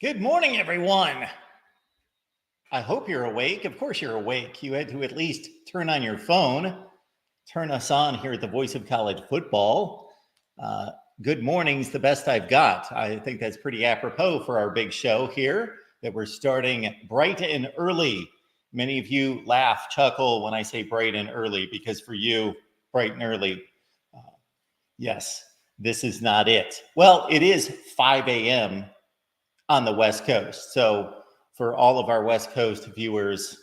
Good morning, everyone. I hope you're awake. Of course you're awake. You had to at least turn on your phone, turn us on here at the Voice of College Football. Good morning's the best I've got. I think that's pretty apropos for our big show here that we're starting bright and early. Many of you laugh, chuckle when I say bright and early because for you, bright and early, yes, this is not it. Well, it is 5 a.m. on the West Coast. So for all of our West Coast viewers,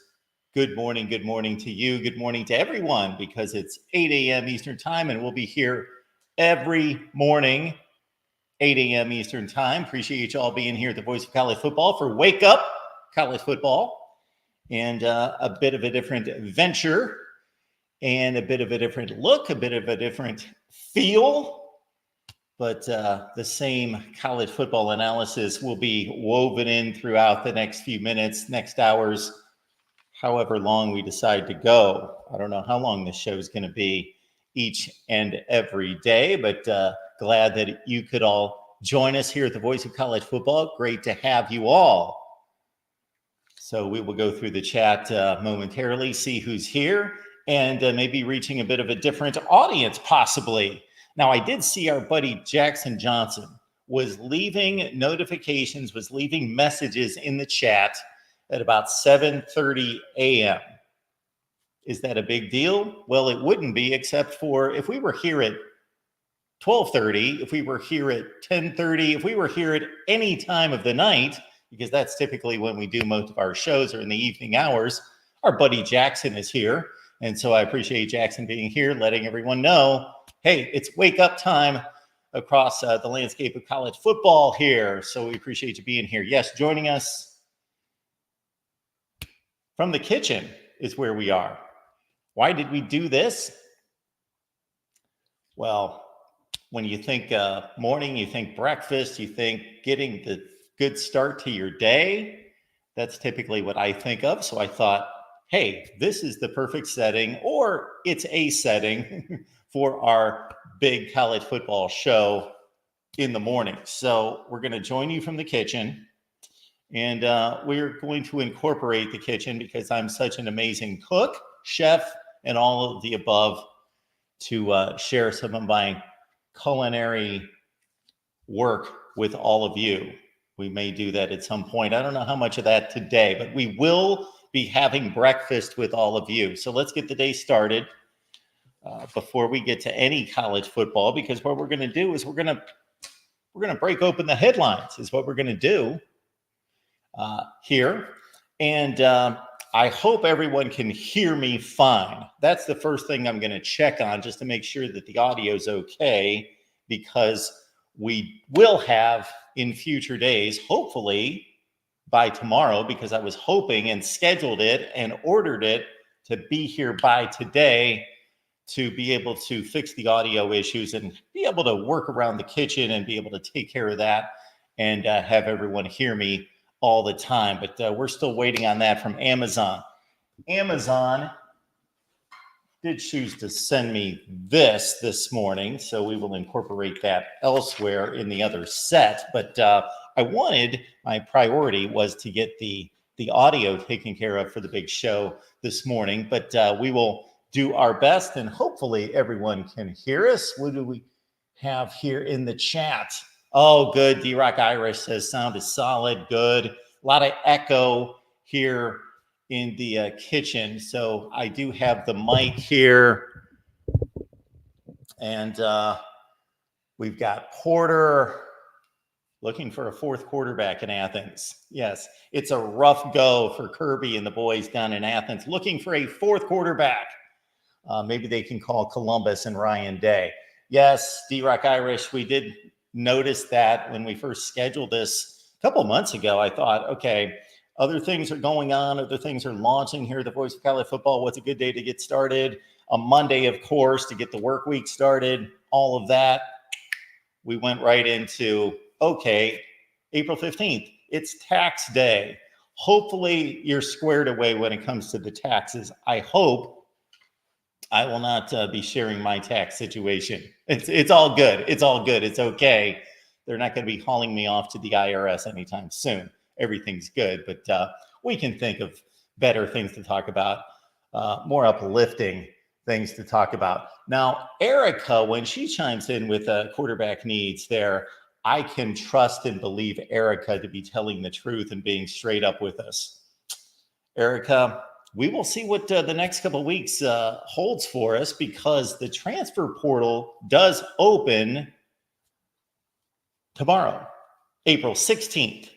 good morning to you. Good morning to everyone because it's 8 a.m. Eastern time and we'll be here every morning, 8 a.m. Eastern time. Appreciate you all being here at the Voice of College Football for Wake Up College Football and a bit of a different venture and a bit of a different look, a bit of a different feel. But the same college football analysis will be woven in throughout the next few minutes, next hours, however long we decide to go. I don't know how long this show is going to be each and every day, but glad that you could all join us here at the Voice of College Football. Great to have you all. So we will go through the chat momentarily, see who's here, and maybe reaching a bit of a different audience possibly. Now, I did see our buddy Jackson Johnson was leaving notifications, was leaving messages in the chat at about 7:30 a.m. Is that a big deal? Well, it wouldn't be, except for if we were here at 12:30, if we were here at 10:30, if we were here at any time of the night, because that's typically when we do most of our shows or in the evening hours, our buddy Jackson is here. And so I appreciate Jackson being here, letting everyone know, hey, it's wake up time across the landscape of college football here. So we appreciate you being here. Yes, joining us from the kitchen is where we are. Why did we do this? Well, when you think morning, you think breakfast, you think getting the good start to your day. That's typically what I think of. So I thought, hey, this is the perfect setting, or it's a setting for our big college football show in the morning. So we're going to join you from the kitchen, and we're going to incorporate the kitchen because I'm such an amazing cook, chef, and all of the above to share some of my culinary work with all of you. We may do that at some point. I don't know how much of that today, but we will be having breakfast with all of you. So let's get the day started before we get to any college football, because what we're going to do is we're going to break open the headlines is what we're going to do here. And I hope everyone can hear me fine. That's the first thing I'm going to check on just to make sure that the audio is okay, because we will have in future days, hopefully by tomorrow, because I was hoping and scheduled it and ordered it to be here by today to be able to fix the audio issues and be able to work around the kitchen and be able to take care of that and have everyone hear me all the time. But we're still waiting on that from Amazon. Amazon did choose to send me this morning, so we will incorporate that elsewhere in the other set. But my priority was to get the audio taken care of for the big show this morning. But we will do our best, and hopefully everyone can hear us. What do we have here in the chat? Oh, good. D-Rock Irish says sound is solid. Good. A lot of echo here in the kitchen. So I do have the mic here. And we've got Porter looking for a fourth quarterback in Athens. Yes, it's a rough go for Kirby and the boys down in Athens, looking for a fourth quarterback. Maybe they can call Columbus and Ryan Day. Yes, D-Rock Irish, we did notice that when we first scheduled this a couple months ago. I thought, okay, other things are going on. Other things are launching here at the Voice of College Football. What's a good day to get started? On Monday, of course, to get the work week started, all of that. We went right into, okay, April 15th. It's tax day. Hopefully, you're squared away when it comes to the taxes. I hope. I will not be sharing my tax situation. It's all good. It's all good. It's okay. they're not going to be hauling me off to the IRS anytime soon. Everything's good, but we can think of better things to talk about, more uplifting things to talk about. Now, Erica, when she chimes in with quarterback needs there, I can trust and believe Erica to be telling the truth and being straight up with us. Erica, we will see what the next couple of weeks holds for us, because the transfer portal does open tomorrow. April 16th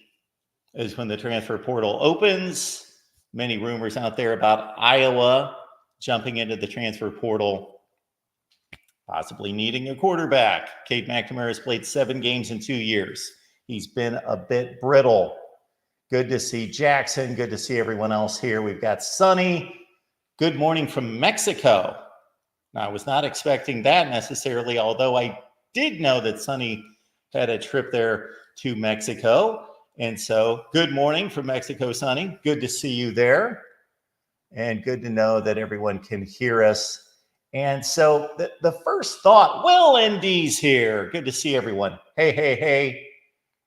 is when the transfer portal opens. Many rumors out there about Iowa jumping into the transfer portal, possibly needing a quarterback. Cade McNamara has played 7 games in 2 years. He's been a bit brittle. Good to see Jackson. Good to see everyone else here. We've got Sonny. Good morning from Mexico. Now, I was not expecting that necessarily, although I did know that Sonny had a trip there to Mexico. And so good morning from Mexico, Sonny. Good to see you there. And good to know that everyone can hear us. And so the first thought, Will ND's here. Good to see everyone. Hey, hey, hey.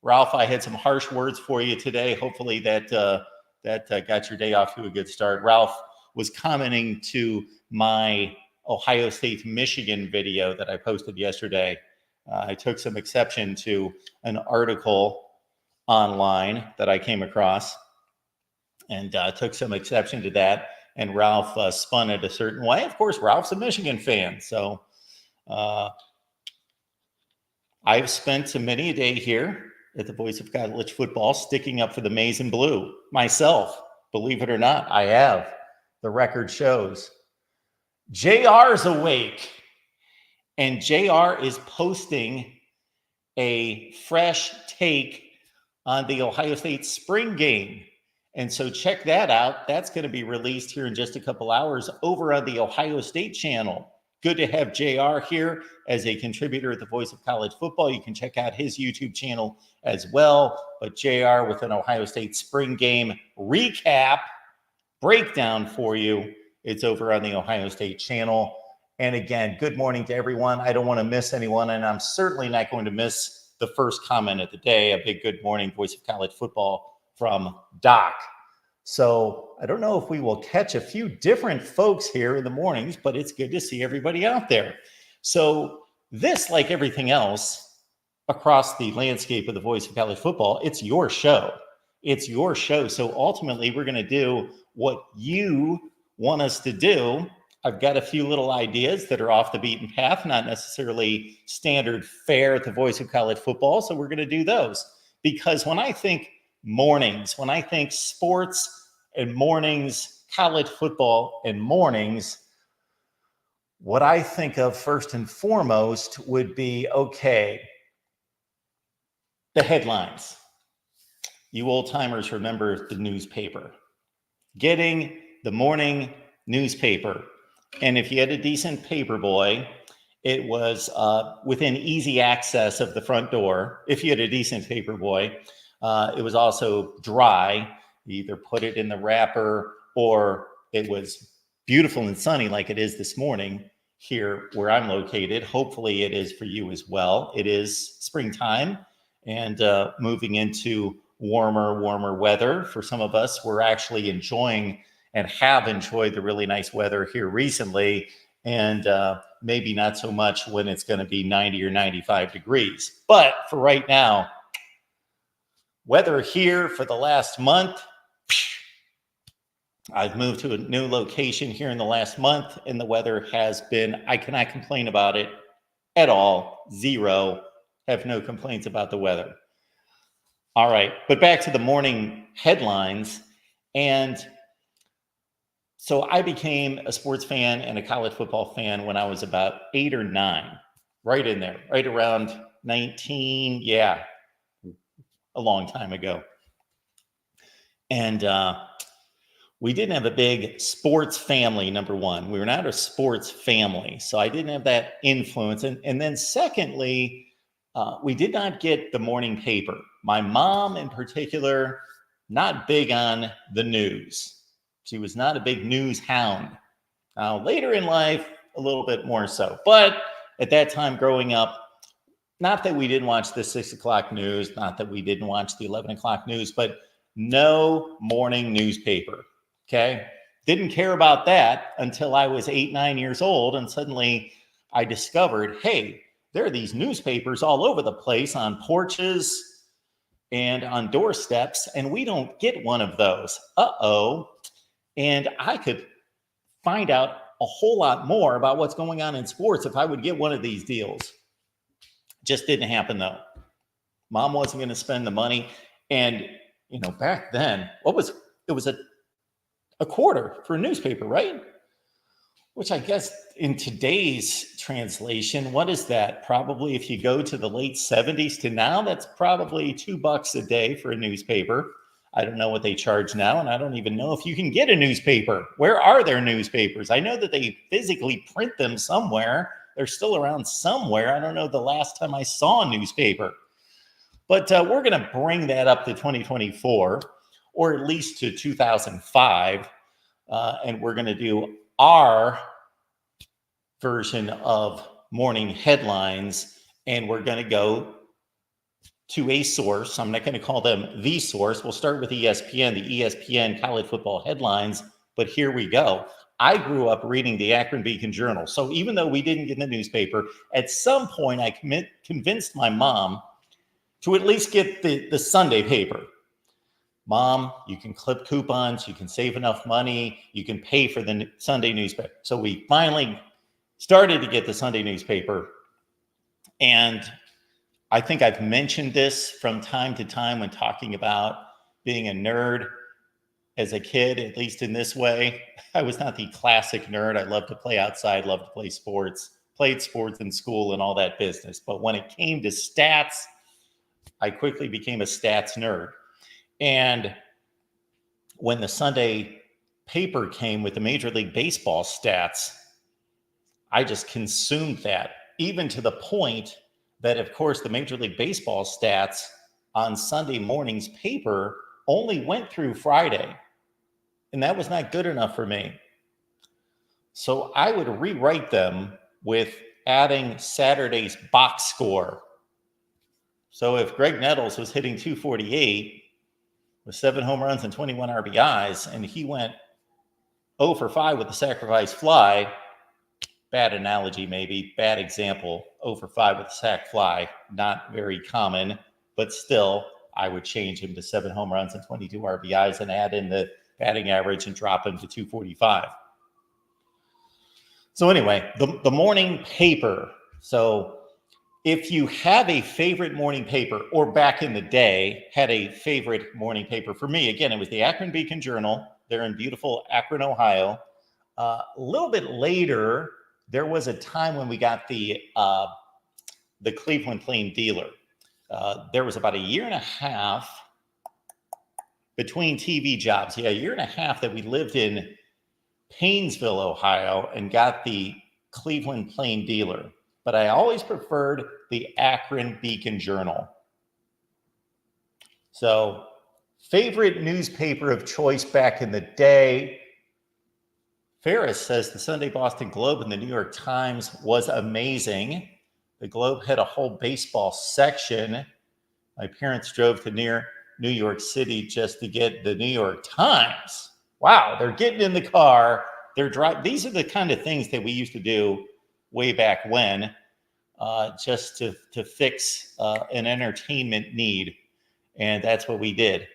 Ralph, I had some harsh words for you today. Hopefully that got your day off to a good start. Ralph was commenting to my Ohio State Michigan video that I posted yesterday. I took some exception to an article online that I came across, and took some exception to that. And Ralph spun it a certain way. Of course, Ralph's a Michigan fan, so I've spent many a day here at the Voice of College Football sticking up for the maize and blue myself. Believe it or not, I have. The record shows. JR's awake, and JR is posting a fresh take on the Ohio State spring game. And so check that out. That's going to be released here in just a couple hours over on the Ohio State channel. Good to have JR here as a contributor at the Voice of College Football. You can check out his YouTube channel as well. But JR with an Ohio State spring game recap, breakdown for you. It's over on the Ohio State channel. And again, good morning to everyone. I don't want to miss anyone, and I'm certainly not going to miss the first comment of the day. A big good morning, Voice of College Football from Doc. So I don't know if we will catch a few different folks here in the mornings, but it's good to see everybody out there. So this, like everything else across the landscape of the Voice of College Football, it's your show. It's your show. So ultimately, we're going to do what you want us to do. I've got a few little ideas that are off the beaten path, not necessarily standard fare at the Voice of College Football. So we're going to do those, because when I think mornings, when I think sports and mornings, college football and mornings, what I think of first and foremost would be, okay, the headlines. You old timers remember the newspaper, getting the morning newspaper. And if you had a decent paper boy, it was within easy access of the front door. If you had a decent paper boy, it was also dry. You either put it in the wrapper, or it was beautiful and sunny like it is this morning here where I'm located. Hopefully it is for you as well. It is springtime and moving into warmer weather. For some of us, we're actually enjoying and have enjoyed the really nice weather here recently, and maybe not so much when it's going to be 90 or 95 degrees. But for right now, weather here for the last month, I've moved to a new location here in the last month, and the weather has been, I cannot complain about it at all. Zero. Have no complaints about the weather. All right, but back to the morning headlines. And so I became a sports fan and a college football fan when I was about 8 or 9, right in there, right around 19. Yeah, a long time ago. And we didn't have a big sports family, number one. We were not a sports family, so I didn't have that influence. And then secondly, we did not get the morning paper. My mom in particular, not big on the news. She was not a big news hound. Later in life, a little bit more so. But at that time growing up, not that we didn't watch the 6 o'clock news, not that we didn't watch the 11 o'clock news, but no morning newspaper. Okay. Didn't care about that until I was 8, 9 years old. And suddenly I discovered, hey, there are these newspapers all over the place on porches and on doorsteps, and we don't get one of those. Uh-oh. And I could find out a whole lot more about what's going on in sports if I would get one of these deals. Just didn't happen though. Mom wasn't going to spend the money. And, back then, it was a quarter for a newspaper, right? Which I guess in today's translation, what is that? Probably if you go to the late 70s to now, that's probably $2 a day for a newspaper. I don't know what they charge now, and I don't even know if you can get a newspaper. Where are their newspapers? I know that they physically print them somewhere. They're still around somewhere. I don't know the last time I saw a newspaper. But we're going to bring that up to 2024, or at least to 2005, and we're going to do our version of morning headlines, and we're going to go to a source. I'm not going to call them the source. We'll start with ESPN, the ESPN college football headlines, but here we go. I grew up reading the Akron Beacon Journal, so even though we didn't get the newspaper, at some point I convinced my mom to at least get the Sunday paper. Mom, you can clip coupons, you can save enough money, you can pay for the Sunday newspaper. So we finally started to get the Sunday newspaper. And I think I've mentioned this from time to time when talking about being a nerd as a kid, at least in this way. I was not the classic nerd. I loved to play outside, loved to play sports, played sports in school and all that business. But when it came to stats, I quickly became a stats nerd. And when the Sunday paper came with the Major League Baseball stats, I just consumed that, even to the point that, of course, the Major League Baseball stats on Sunday morning's paper only went through Friday. And that was not good enough for me. So I would rewrite them with adding Saturday's box score. So if Greg Nettles was hitting 248 with 7 home runs and 21 RBIs, and he went 0 for 5 with the sacrifice fly, bad analogy maybe, bad example, 0 for 5 with the sac fly, not very common, but still, I would change him to 7 home runs and 22 RBIs and add in the batting average and drop him to 245. So anyway, the morning paper. So if you have a favorite morning paper, or back in the day had a favorite morning paper, for me, again, it was the Akron Beacon Journal. They're in beautiful Akron, Ohio. A little bit later, there was a time when we got the Cleveland Plain Dealer. There was about a year and a half between TV jobs. Yeah, a year and a half that we lived in Paynesville, Ohio, and got the Cleveland Plain Dealer. But I always preferred the Akron Beacon Journal. So, favorite newspaper of choice back in the day. Ferris says the Sunday Boston Globe and the New York Times was amazing. The Globe had a whole baseball section. My parents drove to near New York City just to get the New York Times. Wow, they're getting in the car. They're driving. These are the kind of things that we used to do way back when, just to fix an entertainment need. And that's what we did.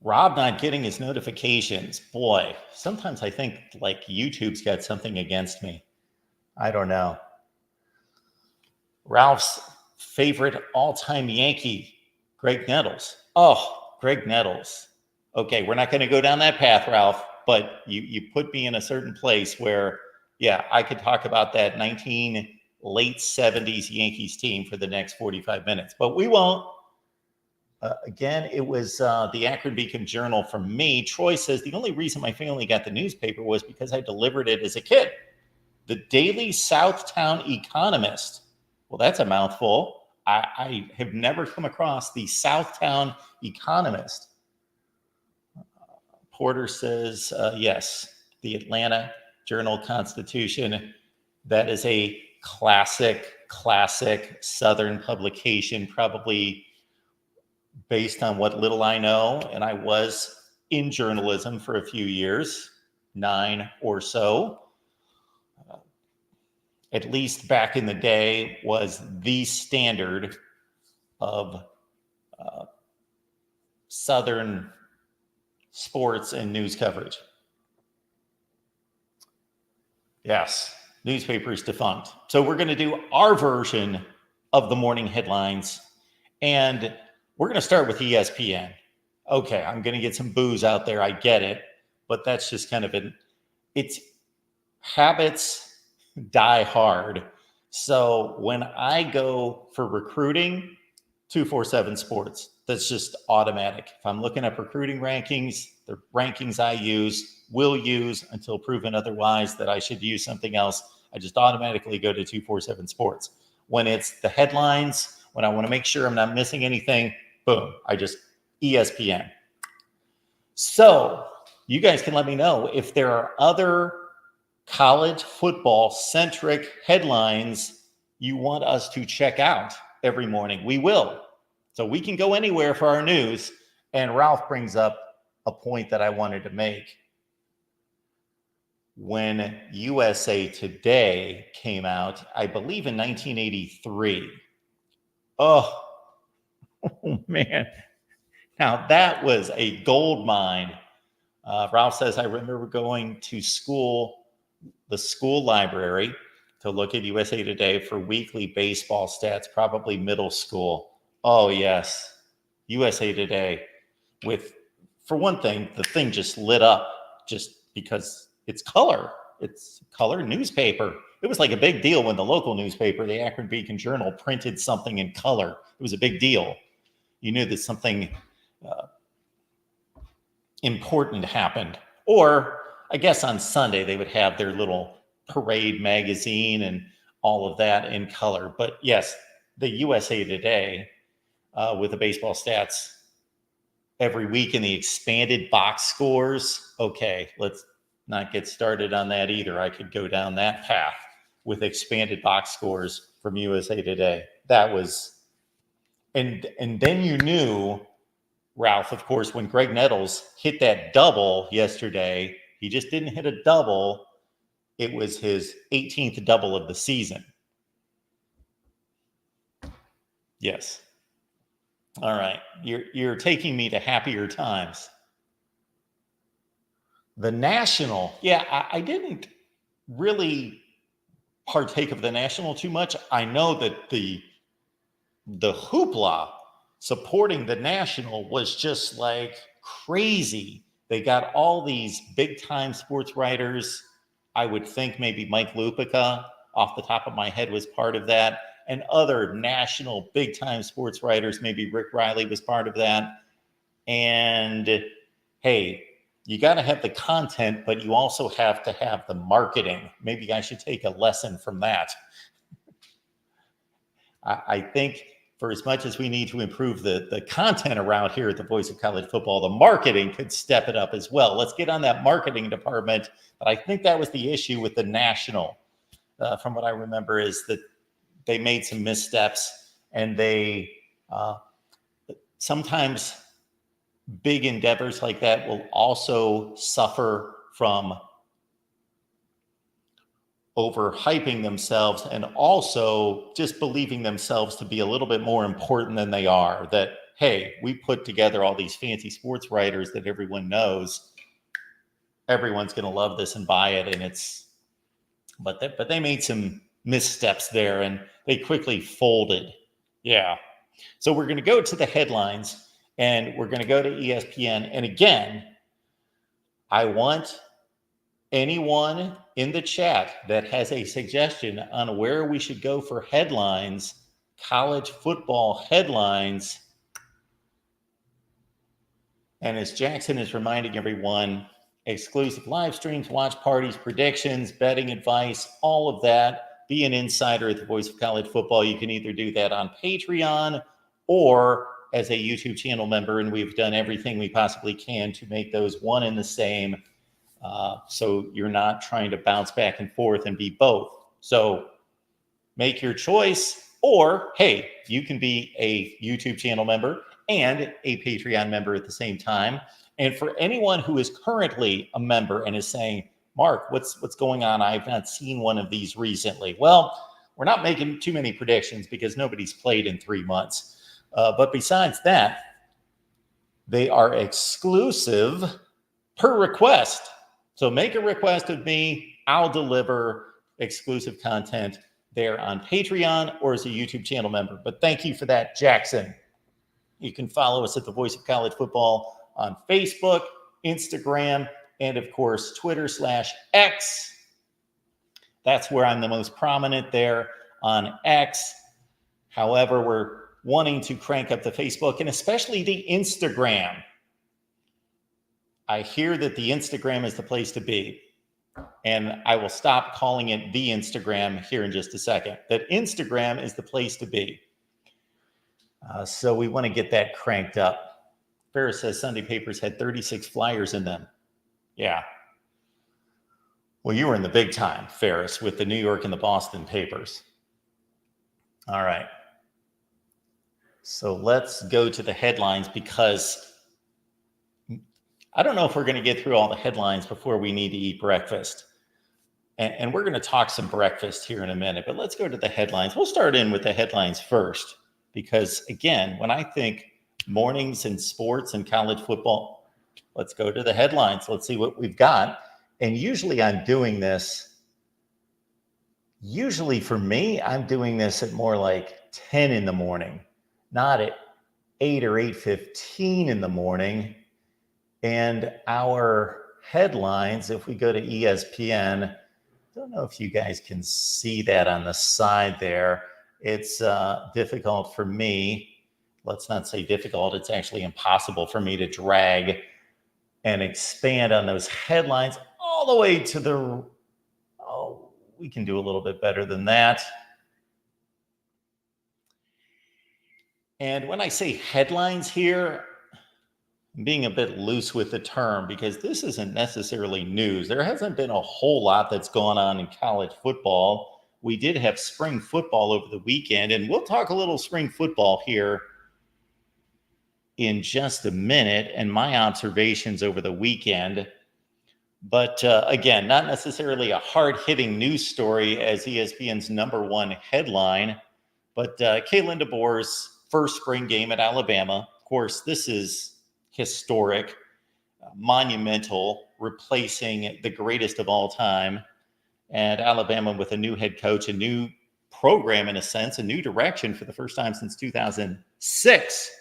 Rob not getting his notifications. Boy, sometimes I think like YouTube's got something against me. I don't know. Ralph's favorite all-time Yankee, Greg Nettles. Oh, Greg Nettles. Okay, we're not going to go down that path, Ralph, but you put me in a certain place where, yeah, I could talk about that late 70s Yankees team for the next 45 minutes, but we won't. Again, it was the Akron Beacon Journal from me. Troy says the only reason my family got the newspaper was because I delivered it as a kid. The Daily Southtown Economist. Well, that's a mouthful. I have never come across the Southtown Economist. Porter says, yes, the Atlanta Journal-Constitution. That is a classic Southern publication, probably based on what little I know. And I was in journalism for a few years, 9 or so. At least back in the day, was the standard of Southern sports and news coverage. Yes, newspaper is defunct. So we're going to do our version of the morning headlines, and we're going to start with ESPN. Okay, I'm going to get some boos out there. I get it, but that's just kind of it's habits die hard. So when I go for recruiting, 247 Sports, that's just automatic. If I'm looking up recruiting rankings, the rankings I will use until proven otherwise that I should use something else, I just automatically go to 247 Sports. When it's the headlines, when I want to make sure I'm not missing anything, boom, I just ESPN. So you guys can let me know if there are other college football centric headlines you want us to check out every morning. We will. So we can go anywhere for our news. And Ralph brings up a point that I wanted to make. When USA Today came out, I believe in 1983. Oh man. Now that was a gold mine. Ralph says, I remember going to school, the school library, to look at USA Today for weekly baseball stats, probably middle school. Oh, yes. USA Today for one thing, the thing just lit up just because it's color. It's color newspaper. It was like a big deal when the local newspaper, the Akron Beacon Journal, printed something in color. It was a big deal. You knew that something important happened. Or I guess on Sunday they would have their little parade magazine and all of that in color. But yes, the USA Today with the baseball stats every week in the expanded box scores. Okay, let's not get started on that either. I could go down that path with expanded box scores from USA Today. That was, and then you knew, Ralph, of course, when Greg Nettles hit that double yesterday, he just didn't hit a double. It was his 18th double of the season. Yes. All right. You're taking me to happier times. The National. Yeah, I didn't really partake of the National too much. I know that the hoopla supporting the National was just like crazy. They got all these big time sports writers. I would think maybe Mike Lupica, off the top of my head, was part of that. And other national big time sports writers, maybe Rick Riley was part of that. And hey, you got to have the content, but you also have to have the marketing. Maybe I should take a lesson from that. I think for as much as we need to improve the content around here at the Voice of College Football, the marketing could step it up as well. Let's get on that marketing department. But I think that was the issue with the National, from what I remember, is that they made some missteps, and they sometimes big endeavors like that will also suffer from overhyping themselves and also just believing themselves to be a little bit more important than they are. That, hey, we put together all these fancy sports writers that everyone knows. Everyone's going to love this and buy it. And but they made some missteps there and they quickly folded. Yeah. So we're going to go to the headlines and we're going to go to ESPN. And again, I want anyone in the chat that has a suggestion on where we should go for headlines, college football headlines. And as Jackson is reminding everyone, exclusive live streams, watch parties, predictions, betting advice, all of that. Be an insider at the Voice of College Football. You can either do that on Patreon or as a YouTube channel member, and we've done everything we possibly can to make those one and the same. So you're not trying to bounce back and forth and be both. So make your choice, or hey, you can be a YouTube channel member and a Patreon member at the same time. And for anyone who is currently a member and is saying, Mark, what's going on? I've not seen one of these recently. Well, we're not making too many predictions because nobody's played in 3 months. But besides that, they are exclusive per request. So make a request of me. I'll deliver exclusive content there on Patreon or as a YouTube channel member. But thank you for that, Jackson. You can follow us at the Voice of College Football on Facebook, Instagram, and of course, Twitter/X. That's where I'm the most prominent there on X. However, we're wanting to crank up the Facebook and especially the Instagram. I hear that the Instagram is the place to be. And I will stop calling it the Instagram here in just a second. That Instagram is the place to be. So we want to get that cranked up. Ferris says Sunday papers had 36 flyers in them. Yeah. Well, you were in the big time, Ferris, with the New York and the Boston papers. All right. So let's go to the headlines because I don't know if we're going to get through all the headlines before we need to eat breakfast. And we're going to talk some breakfast here in a minute, but let's go to the headlines. We'll start in with the headlines first because, again, when I think mornings and sports and college football, let's go to the headlines. Let's see what we've got. And usually I'm doing this, for me, I'm doing this at more like 10 in the morning, not at 8 or 8:15 in the morning. And our headlines, if we go to ESPN, I don't know if you guys can see that on the side there. It's difficult for me. Let's not say difficult. It's actually impossible for me to drag and expand on those headlines all the way to the, we can do a little bit better than that. And when I say headlines here, I'm being a bit loose with the term because this isn't necessarily news. There hasn't been a whole lot that's gone on in college football. We did have spring football over the weekend, and we'll talk a little spring football here in just a minute and my observations over the weekend. But again, not necessarily a hard-hitting news story as ESPN's #1 headline, but Kalen DeBoer's first spring game at Alabama. Of course, this is historic, monumental, replacing the greatest of all time at Alabama with a new head coach, a new program in a sense, a new direction for the first time since 2006.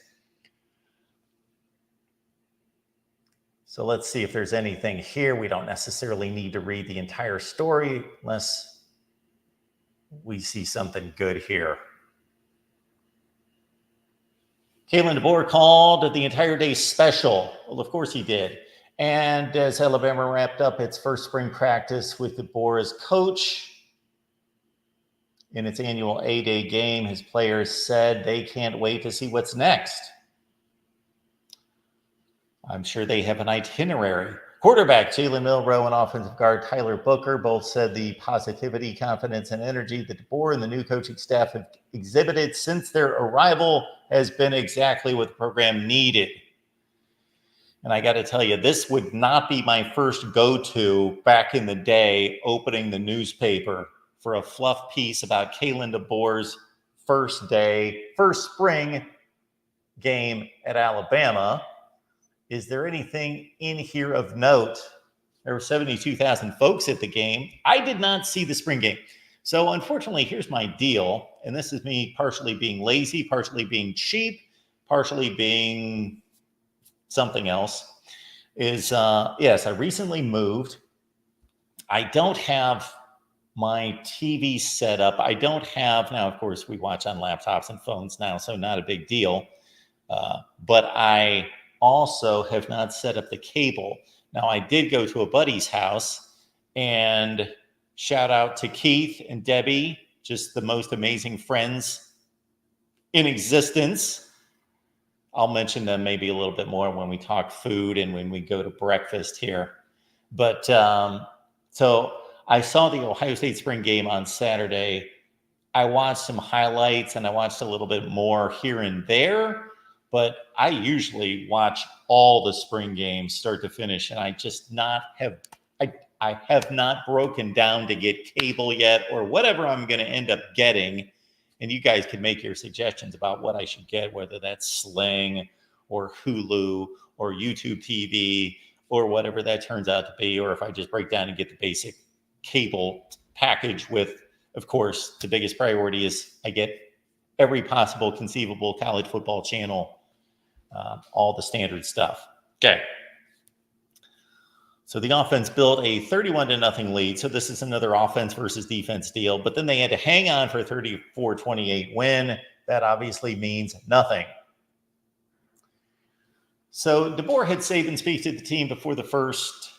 So let's see if there's anything here. We don't necessarily need to read the entire story unless we see something good here. Kalen DeBoer called the entire day special. Well, of course he did. And as Alabama wrapped up its first spring practice with DeBoer as coach in its annual A-Day game, his players said they can't wait to see what's next. I'm sure they have an itinerary. Quarterback Jalen Milroe and offensive guard Tyler Booker both said the positivity, confidence, and energy that DeBoer and the new coaching staff have exhibited since their arrival has been exactly what the program needed. And I got to tell you, this would not be my first go-to back in the day, opening the newspaper for a fluff piece about Kalen DeBoer's first spring game at Alabama. Is there anything in here of note? There were 72,000 folks at the game. I did not see the spring game. So unfortunately, here's my deal. And this is me partially being lazy, partially being cheap, partially being something else. Yes, I recently moved. I don't have my TV set up. I don't have, now of course we watch on laptops and phones now, so not a big deal. But I also have not set up the cable. Now, I did go to a buddy's house, and shout out to Keith and Debbie, just the most amazing friends in existence. I'll mention them maybe a little bit more when we talk food and when we go to breakfast here. But so I saw the Ohio State spring game on Saturday. I watched some highlights and I watched a little bit more here and there, but I usually watch all the spring games start to finish, and I have not broken down to get cable yet or whatever I'm going to end up getting. And you guys can make your suggestions about what I should get, whether that's Sling or Hulu or YouTube TV or whatever that turns out to be, or if I just break down and get the basic cable package with, of course, the biggest priority is I get every possible conceivable college football channel, all the standard stuff. Okay. So the offense built a 31-0 lead. So this is another offense versus defense deal, but then they had to hang on for a 34-28 win. That obviously means nothing. So DeBoer had Saban speak to the team for the first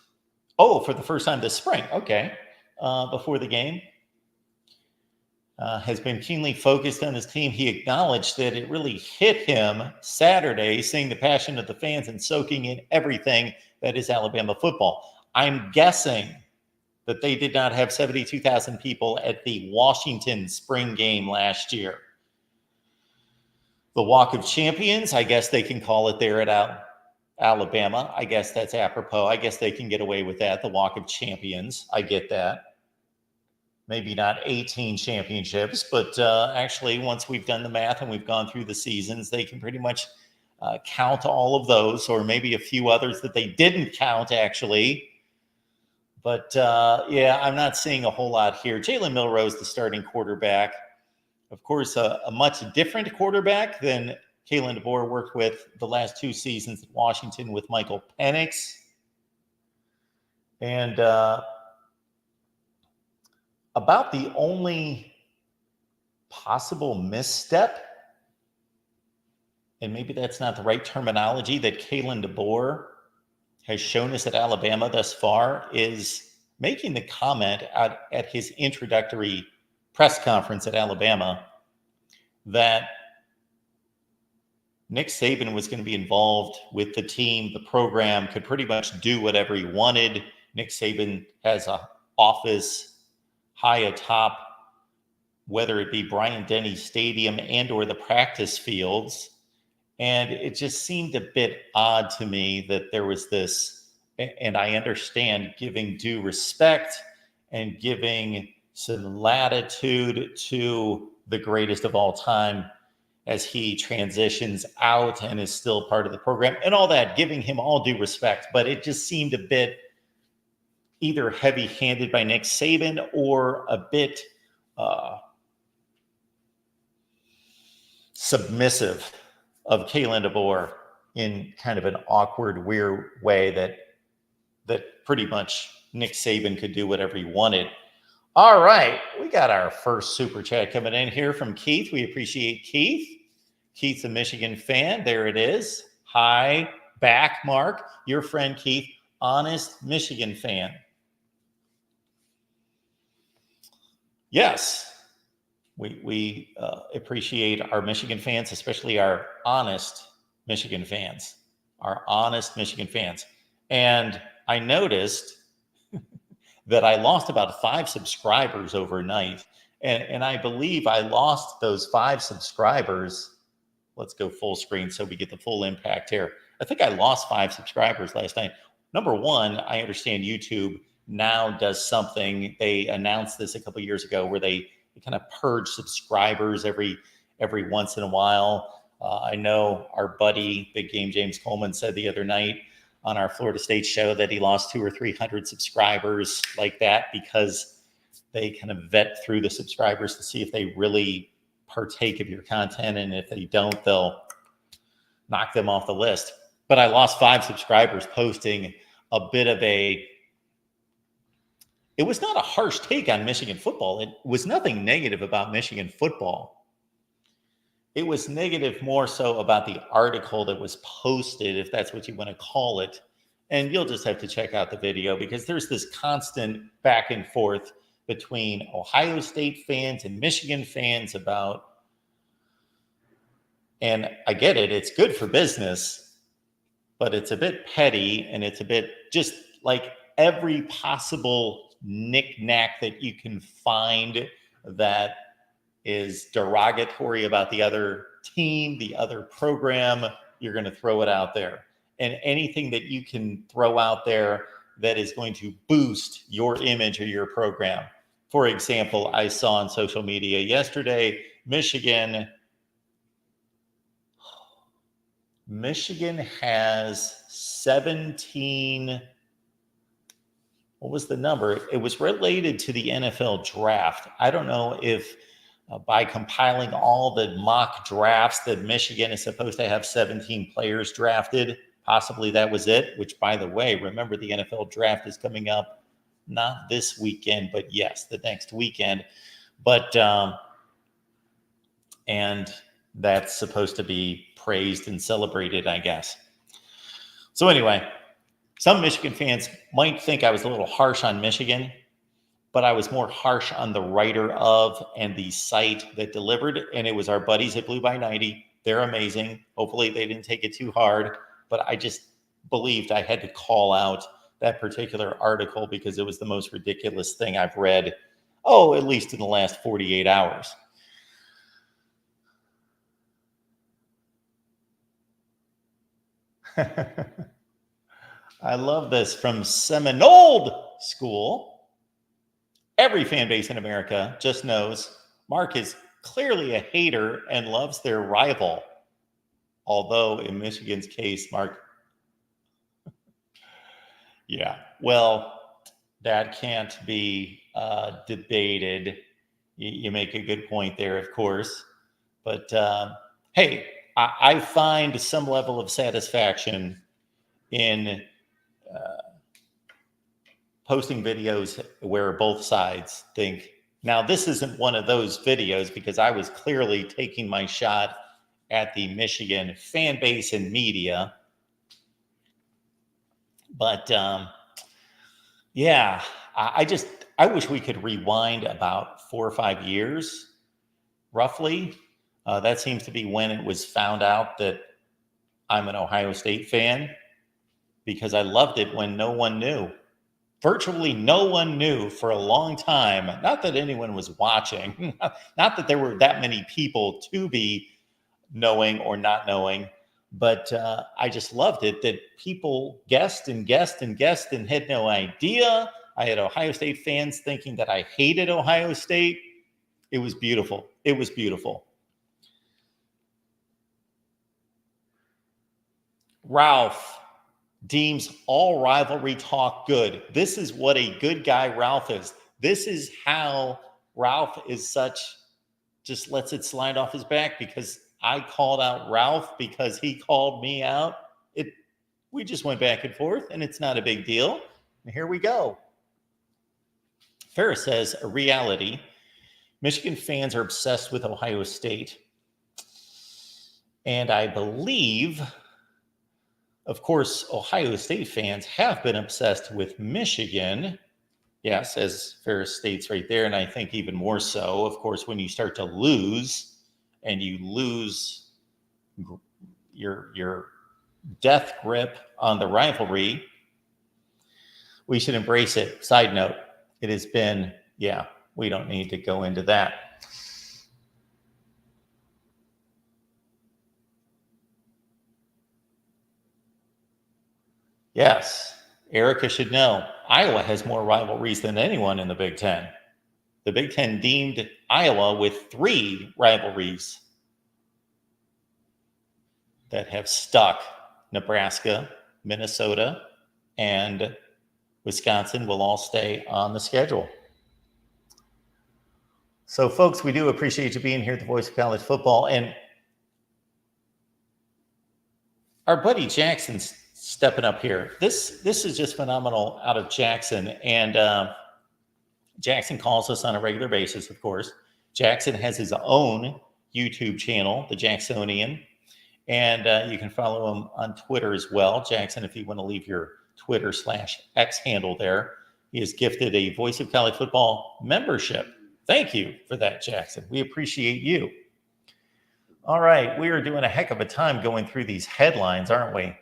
time this spring. Okay. Before the game. Has been keenly focused on his team. He acknowledged that it really hit him Saturday, seeing the passion of the fans and soaking in everything that is Alabama football. I'm guessing that they did not have 72,000 people at the Washington spring game last year. The Walk of Champions, I guess they can call it there at Alabama. I guess that's apropos. I guess they can get away with that. The Walk of Champions. I get that. Maybe not 18 championships, but actually, once we've done the math and we've gone through the seasons, they can pretty much count all of those, or maybe a few others that they didn't count, actually. But yeah, I'm not seeing a whole lot here. Jalen Milroe, the starting quarterback. Of course, a much different quarterback than Kalen DeBoer worked with the last 2 seasons at Washington with Michael Penix. And about the only possible misstep, and maybe that's not the right terminology, that Kalen DeBoer has shown us at Alabama thus far, is making the comment at his introductory press conference at Alabama that Nick Saban was going to be involved with the team. The program could pretty much do whatever he wanted. Nick Saban has an office high atop, whether it be Bryant-Denny Stadium and or the practice fields. And it just seemed a bit odd to me that there was this, and I understand giving due respect and giving some latitude to the greatest of all time as he transitions out and is still part of the program and all that, giving him all due respect. But it just seemed a bit either heavy-handed by Nick Saban or a bit submissive of Kalen DeBoer in kind of an awkward, weird way that pretty much Nick Saban could do whatever he wanted. All right, we got our first super chat coming in here from Keith. We appreciate Keith. Keith's a Michigan fan. There it is. Hi, back, Mark. Your friend Keith, honest Michigan fan. Yes, we appreciate our Michigan fans, especially our honest Michigan fans, And I noticed that I lost about 5 subscribers overnight. And I believe I lost those 5 subscribers. Let's go full screen so we get the full impact here. I think I lost 5 subscribers last night. Number one, I understand YouTube now does something. They announced this a couple of years ago where they kind of purge subscribers every once in a while. I know our buddy, Big Game James Coleman, said the other night on our Florida State show that he lost 200 or 300 subscribers like that because they kind of vet through the subscribers to see if they really partake of your content. And if they don't, they'll knock them off the list. But I lost 5 subscribers posting a bit of it was not a harsh take on Michigan football. It was nothing negative about Michigan football. It was negative more so about the article that was posted, if that's what you want to call it. And you'll just have to check out the video because there's this constant back and forth between Ohio State fans and Michigan fans about, and I get it, it's good for business, but it's a bit petty and it's a bit just like every possible knick-knack that you can find that is derogatory about the other team, the other program, you're going to throw it out there. And anything that you can throw out there that is going to boost your image or your program. For example, I saw on social media yesterday, Michigan has 17. What was the number? It was related to the NFL draft. I don't know if by compiling all the mock drafts that Michigan is supposed to have 17 players drafted, possibly that was it, which, by the way, remember the NFL draft is coming up not this weekend, but yes, the next weekend. But, and that's supposed to be praised and celebrated, I guess. So anyway, some Michigan fans might think I was a little harsh on Michigan, but I was more harsh on the writer of and the site that delivered. And it was our buddies at Blue by 90. They're amazing. Hopefully they didn't take it too hard, but I just believed I had to call out that particular article because it was the most ridiculous thing I've read, at least in the last 48 hours. I love this from Seminole School. Every fan base in America just knows Mark is clearly a hater and loves their rival. Although in Michigan's case, Mark, yeah, well, that can't be debated. You make a good point there, of course. But hey, I find some level of satisfaction in posting videos where both sides think, now this isn't one of those videos because I was clearly taking my shot at the Michigan fan base and media. But yeah, I wish we could rewind about 4 or 5 years, roughly. That seems to be when it was found out that I'm an Ohio State fan, because I loved it when no one knew. Virtually no one knew for a long time. Not that anyone was watching, not that there were that many people to be knowing or not knowing, but I just loved it that people guessed and guessed and guessed and had no idea. I had Ohio State fans thinking that I hated Ohio State. It was beautiful. It was beautiful. Ralph deems all rivalry talk good. This is what a good guy Ralph is. This is how Ralph is just lets it slide off his back because I called out Ralph because he called me out. We just went back and forth, and it's not a big deal. And here we go. Ferris says, a reality. Michigan fans are obsessed with Ohio State. And I believe, of course, Ohio State fans have been obsessed with Michigan. Yes, as Ferris states right there, and I think even more so, of course, when you start to lose and you lose your death grip on the rivalry, we should embrace it. Side note, it has been, we don't need to go into that. Yes, Erica should know. Iowa has more rivalries than anyone in the Big Ten. The Big Ten deemed Iowa with 3 rivalries that have stuck. Nebraska, Minnesota, and Wisconsin will all stay on the schedule. So, folks, we do appreciate you being here at the Voice of College Football. And our buddy Jackson's stepping up here. This is just phenomenal out of Jackson. And Jackson calls us on a regular basis, of course. Jackson has his own YouTube channel, The Jacksonian. And you can follow him on Twitter as well. Jackson, if you want to leave your Twitter/X handle there, he has gifted a Voice of College Football membership. Thank you for that, Jackson. We appreciate you. All right, we are doing a heck of a time going through these headlines, aren't we?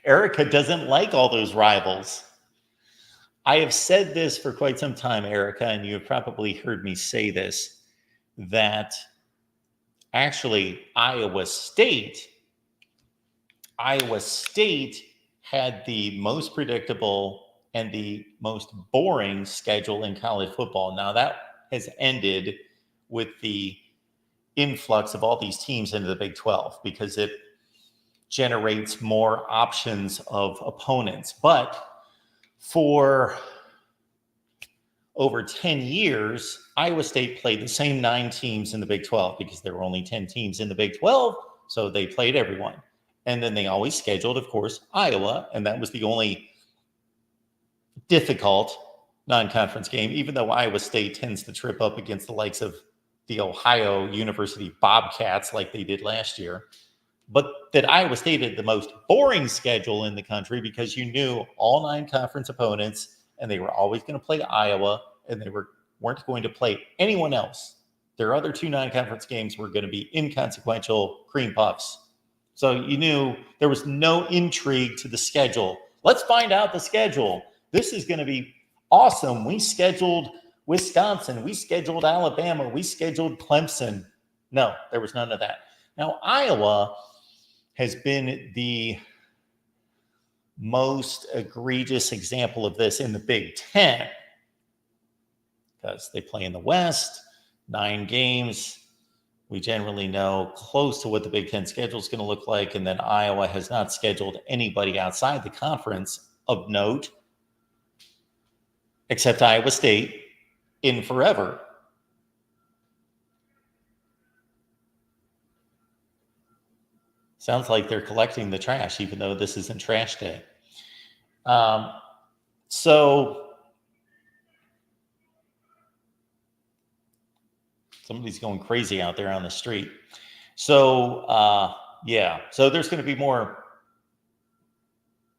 Erica doesn't like all those rivals. I have said this for quite some time, Erica, and you have probably heard me say this, that actually Iowa State had the most predictable and the most boring schedule in college football. Now that has ended with the influx of all these teams into the Big 12 because it generates more options of opponents. But for over 10 years, Iowa State played the same 9 teams in the Big 12 because there were only 10 teams in the Big 12, so they played everyone. And then they always scheduled, of course, Iowa, and that was the only difficult non-conference game, even though Iowa State tends to trip up against the likes of the Ohio University Bobcats like they did last year. But that Iowa State had the most boring schedule in the country because you knew all 9 conference opponents, and they were always going to play Iowa, and they weren't going to play anyone else. Their other 2 non-conference games were going to be inconsequential cream puffs. So you knew there was no intrigue to the schedule. Let's find out the schedule. This is going to be awesome. We scheduled Wisconsin. We scheduled Alabama. We scheduled Clemson. No, there was none of that. Now, Iowa has been the most egregious example of this in the Big Ten because they play in the West, 9 games. We generally know close to what the Big Ten schedule is going to look like. And then Iowa has not scheduled anybody outside the conference of note, except Iowa State, in forever. Sounds like they're collecting the trash, even though this isn't trash day. So somebody's going crazy out there on the street. So, so there's going to be more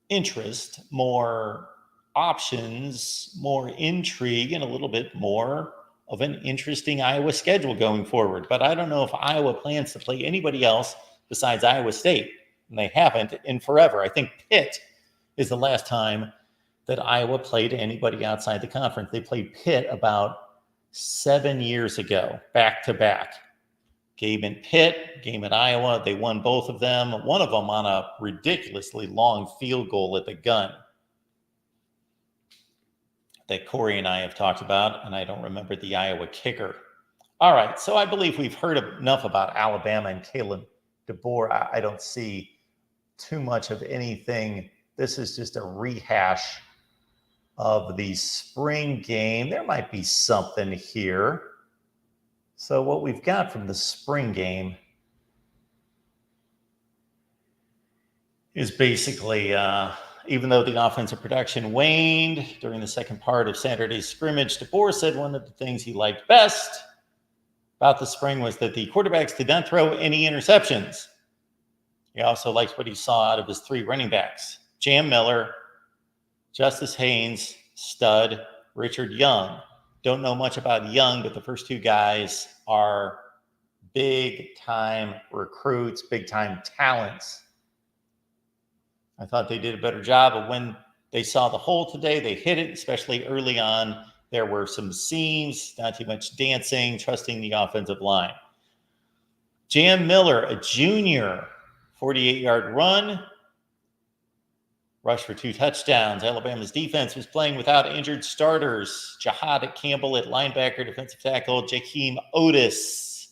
interest, more options, more intrigue, and a little bit more of an interesting Iowa schedule going forward. But I don't know if Iowa plans to play anybody else besides Iowa State, and they haven't in forever. I think Pitt is the last time that Iowa played anybody outside the conference. They played Pitt about 7 years ago, back to back. Game in Pitt, game at Iowa. They won both of them, one of them on a ridiculously long field goal at the gun that Corey and I have talked about, and I don't remember the Iowa kicker. All right, so I believe we've heard enough about Alabama and Caleb DeBoer. I don't see too much of anything. This is just a rehash of the spring game. There might be something here. So what we've got from the spring game is basically, even though the offensive production waned during the second part of Saturday's scrimmage, DeBoer said one of the things he liked best about the spring was that the quarterbacks did not throw any interceptions. He also liked what he saw out of his 3 running backs: Jam Miller, Justice Haynes, stud, Richard Young. Don't know much about Young, but the first 2 guys are big-time recruits, big-time talents. I thought they did a better job of when they saw the hole today. They hit it, especially early on. There were some seams, not too much dancing, trusting the offensive line. Jam Miller, a junior, 48-yard run, rush for 2 touchdowns. Alabama's defense was playing without injured starters. Jahad Campbell at linebacker, defensive tackle, Jakeem Otis.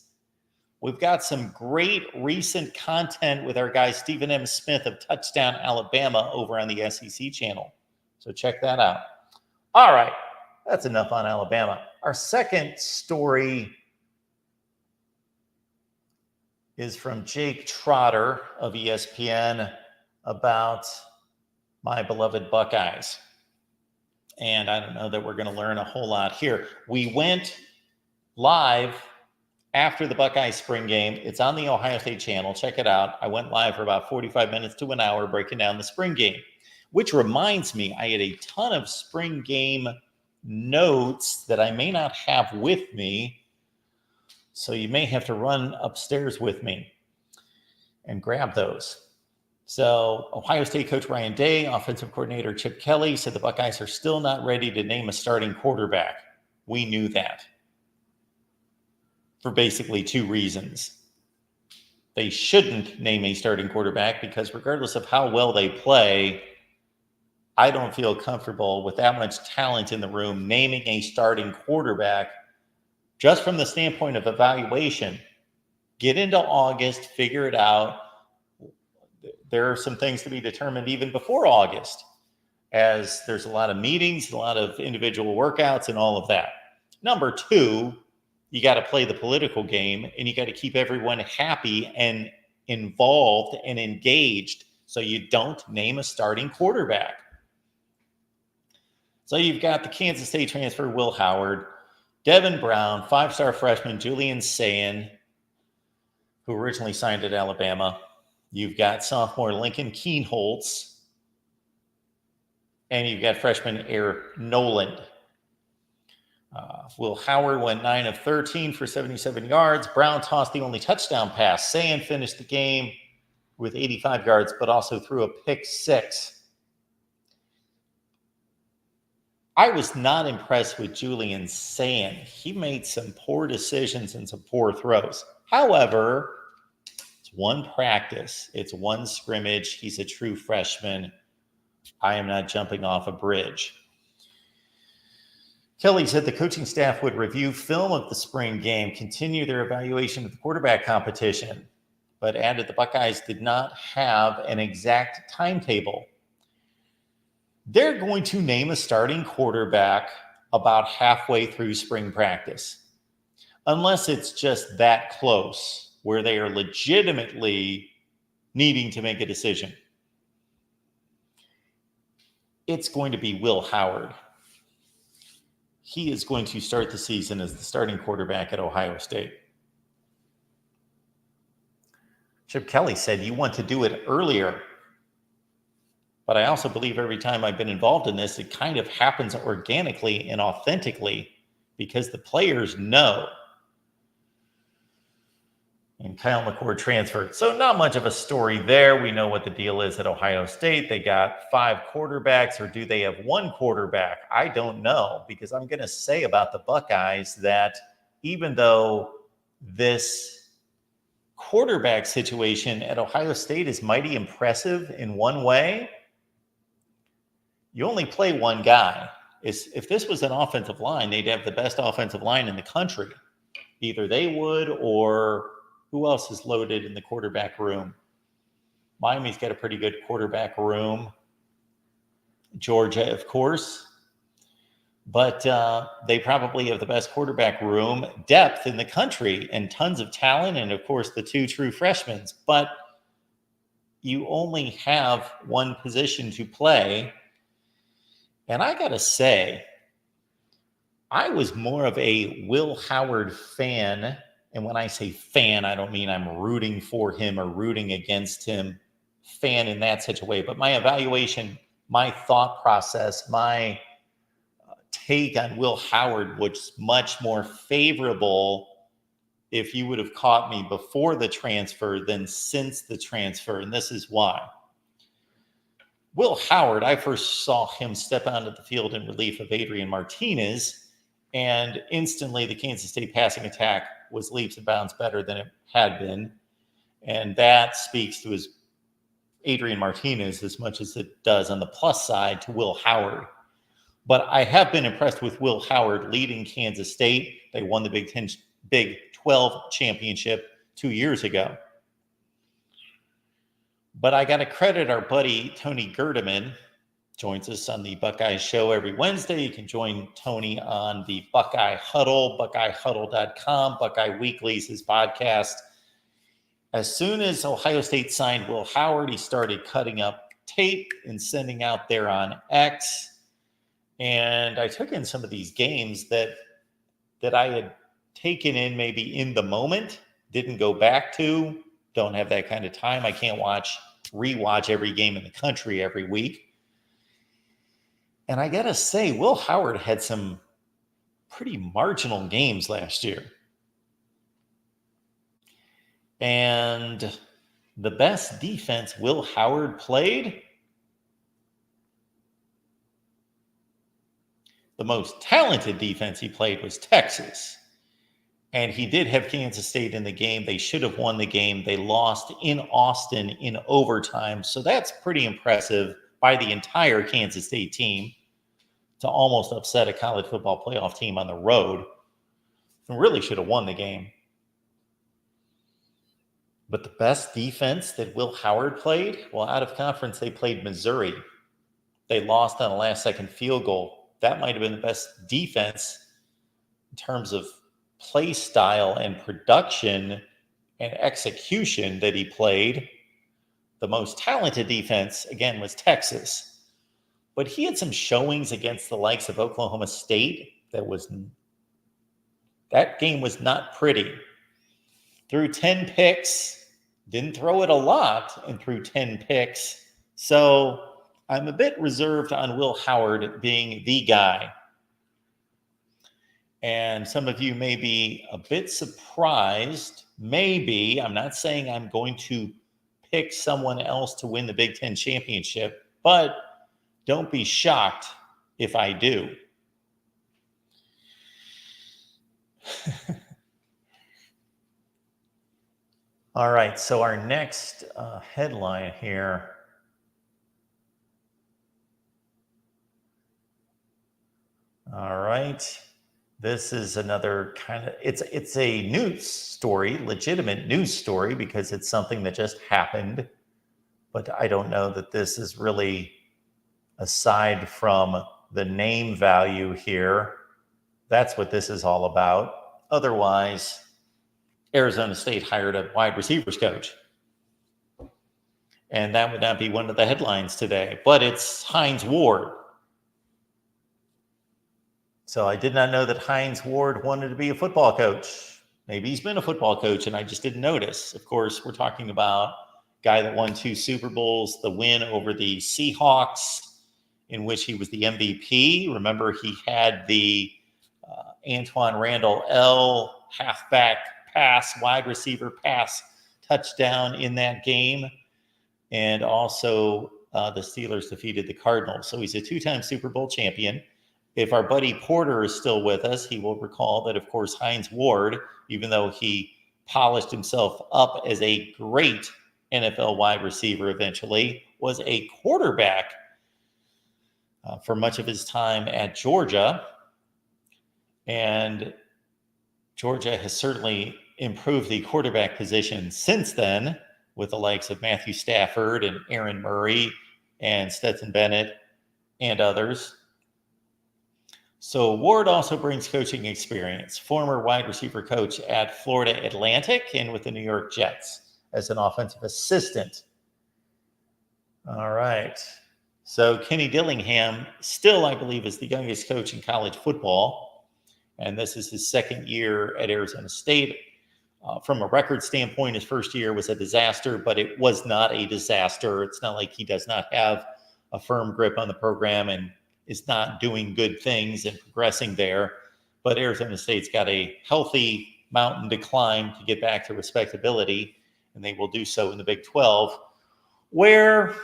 We've got some great recent content with our guy Stephen M. Smith of Touchdown Alabama over on the SEC channel. So check that out. All right, that's enough on Alabama. Our second story is from Jake Trotter of ESPN about my beloved Buckeyes. And I don't know that we're going to learn a whole lot here. We went live after the Buckeye spring game. It's on the Ohio State channel. Check it out. I went live for about 45 minutes to an hour breaking down the spring game, which reminds me, I had a ton of spring game notes that I may not have with me. So you may have to run upstairs with me and grab those. So Ohio State coach Ryan Day, offensive coordinator Chip Kelly said the Buckeyes are still not ready to name a starting quarterback. We knew that for basically two reasons. They shouldn't name a starting quarterback because regardless of how well they play, I don't feel comfortable with that much talent in the room naming a starting quarterback just from the standpoint of evaluation. Get into August, figure it out. There are some things to be determined even before August, as there's a lot of meetings, a lot of individual workouts, and all of that. Number two, you got to play the political game, and you got to keep everyone happy and involved and engaged so you don't name a starting quarterback. So you've got the Kansas State transfer, Will Howard, Devin Brown, five-star freshman Julian Sayin, who originally signed at Alabama. You've got sophomore Lincoln Keenholz, and you've got freshman Eric Noland. Will Howard went 9 of 13 for 77 yards. Brown tossed the only touchdown pass. Sayin finished the game with 85 yards, but also threw a pick six. I was not impressed with Julian Sayin. He made some poor decisions and some poor throws. However, it's one practice. It's one scrimmage. He's a true freshman. I am not jumping off a bridge. Kelly said the coaching staff would review film of the spring game, continue their evaluation of the quarterback competition, but added the Buckeyes did not have an exact timetable. They're going to name a starting quarterback about halfway through spring practice, unless it's just that close where they are legitimately needing to make a decision. It's going to be Will Howard. He is going to start the season as the starting quarterback at Ohio State. Chip Kelly said, you want to do it earlier. But I also believe every time I've been involved in this, it kind of happens organically and authentically because the players know. And Kyle McCord transferred. So not much of a story there. We know what the deal is at Ohio State. They got 5 quarterbacks, or do they have 1 quarterback? I don't know, because I'm going to say about the Buckeyes that even though this quarterback situation at Ohio State is mighty impressive in one way, you only play one guy. If this was an offensive line, they'd have the best offensive line in the country. Either they would, or who else is loaded in the quarterback room? Miami's got a pretty good quarterback room. Georgia, of course. But they probably have the best quarterback room depth in the country and tons of talent. And, of course, the 2 true freshmen. But you only have one position to play. And I got to say, I was more of a Will Howard fan. And when I say fan, I don't mean I'm rooting for him or rooting against him, fan in that such a way. But my evaluation, my thought process, my take on Will Howard was much more favorable if you would have caught me before the transfer than since the transfer. And this is why. Will Howard, I first saw him step onto the field in relief of Adrian Martinez, and instantly the Kansas State passing attack was leaps and bounds better than it had been. And that speaks to his Adrian Martinez as much as it does on the plus side to Will Howard. But I have been impressed with Will Howard leading Kansas State. They won the Big 12 championship 2 years ago. But I got to credit our buddy Tony Gerdeman. Joins us on the Buckeye Show every Wednesday. You can join Tony on the Buckeye Huddle, buckeyehuddle.com. Buckeye Weekly is his podcast. As soon as Ohio State signed Will Howard, he started cutting up tape and sending out there on X. And I took in some of these games that I had taken in maybe in the moment, didn't go back to, don't have that kind of time. I can't rewatch every game in the country every week. And I got to say, Will Howard had some pretty marginal games last year. And The best defense Will Howard played? The most talented defense he played was Texas. And he did have Kansas State in the game. They should have won the game. They lost in Austin in overtime. So that's pretty impressive by the entire Kansas State team to almost upset a college football playoff team on the road. And really should have won the game. But the best defense that Will Howard played? Well, out of conference, they played Missouri. They lost on a last-second field goal. That might have been the best defense in terms of play style and production and execution that he played. The most talented defense, again, was Texas. But he had some showings against the likes of Oklahoma State that game was not pretty. Threw 10 picks, didn't throw it a lot, and threw 10 picks. So I'm a bit reserved on Will Howard being the guy. And some of you may be a bit surprised. Maybe, I'm not saying I'm going to pick someone else to win the Big Ten championship, but don't be shocked if I do. All right, so our next headline here. All right. This is another kind of, it's a news story, legitimate news story, because it's something that just happened. But I don't know that this is really, aside from the name value here, that's what this is all about. Otherwise, Arizona State hired a wide receivers coach. And that would not be one of the headlines today, but it's Hines Ward. So I did not know that Hines Ward wanted to be a football coach. Maybe he's been a football coach and I just didn't notice. Of course, we're talking about a guy that won 2 Super Bowls, the win over the Seahawks, in which he was the MVP. Remember, he had the Antoine Randall L halfback pass, wide receiver pass touchdown in that game. And also the Steelers defeated the Cardinals. So he's a 2-time Super Bowl champion. If our buddy Porter is still with us, he will recall that, of course, Hines Ward, even though he polished himself up as a great NFL wide receiver eventually, was a quarterback for much of his time at Georgia. And Georgia has certainly improved the quarterback position since then, with the likes of Matthew Stafford and Aaron Murray and Stetson Bennett and others. So Ward also brings coaching experience, former wide receiver coach at Florida Atlantic and with the New York Jets as an offensive assistant. All right. So Kenny Dillingham still, I believe, is the youngest coach in college football. And this is his second year at Arizona State. From a record standpoint, his first year was a disaster, but it was not a disaster. It's not like he does not have a firm grip on the program and is not doing good things and progressing there. But Arizona State's got a healthy mountain to climb to get back to respectability, and they will do so in the Big 12, where,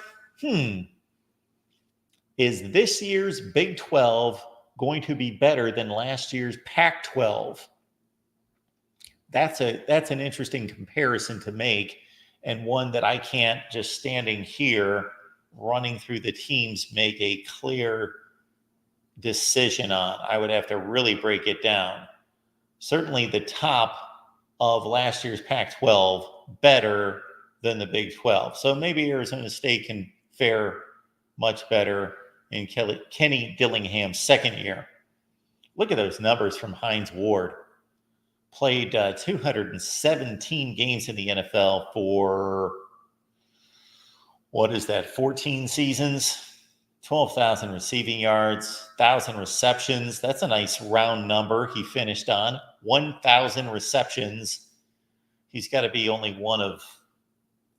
is this year's Big 12 going to be better than last year's Pac-12? That's an interesting comparison to make, and one that I can't, just standing here running through the teams, make a clear decision on. I would have to really break it down. Certainly the top of last year's Pac-12 better than the Big 12. So maybe Arizona State can fare much better in Kenny Dillingham's second year. Look at those numbers from Hines Ward. Played 217 games in the NFL for, 14 seasons? 12,000 receiving yards, 1,000 receptions. That's a nice round number he finished on. 1,000 receptions. He's got to be only one of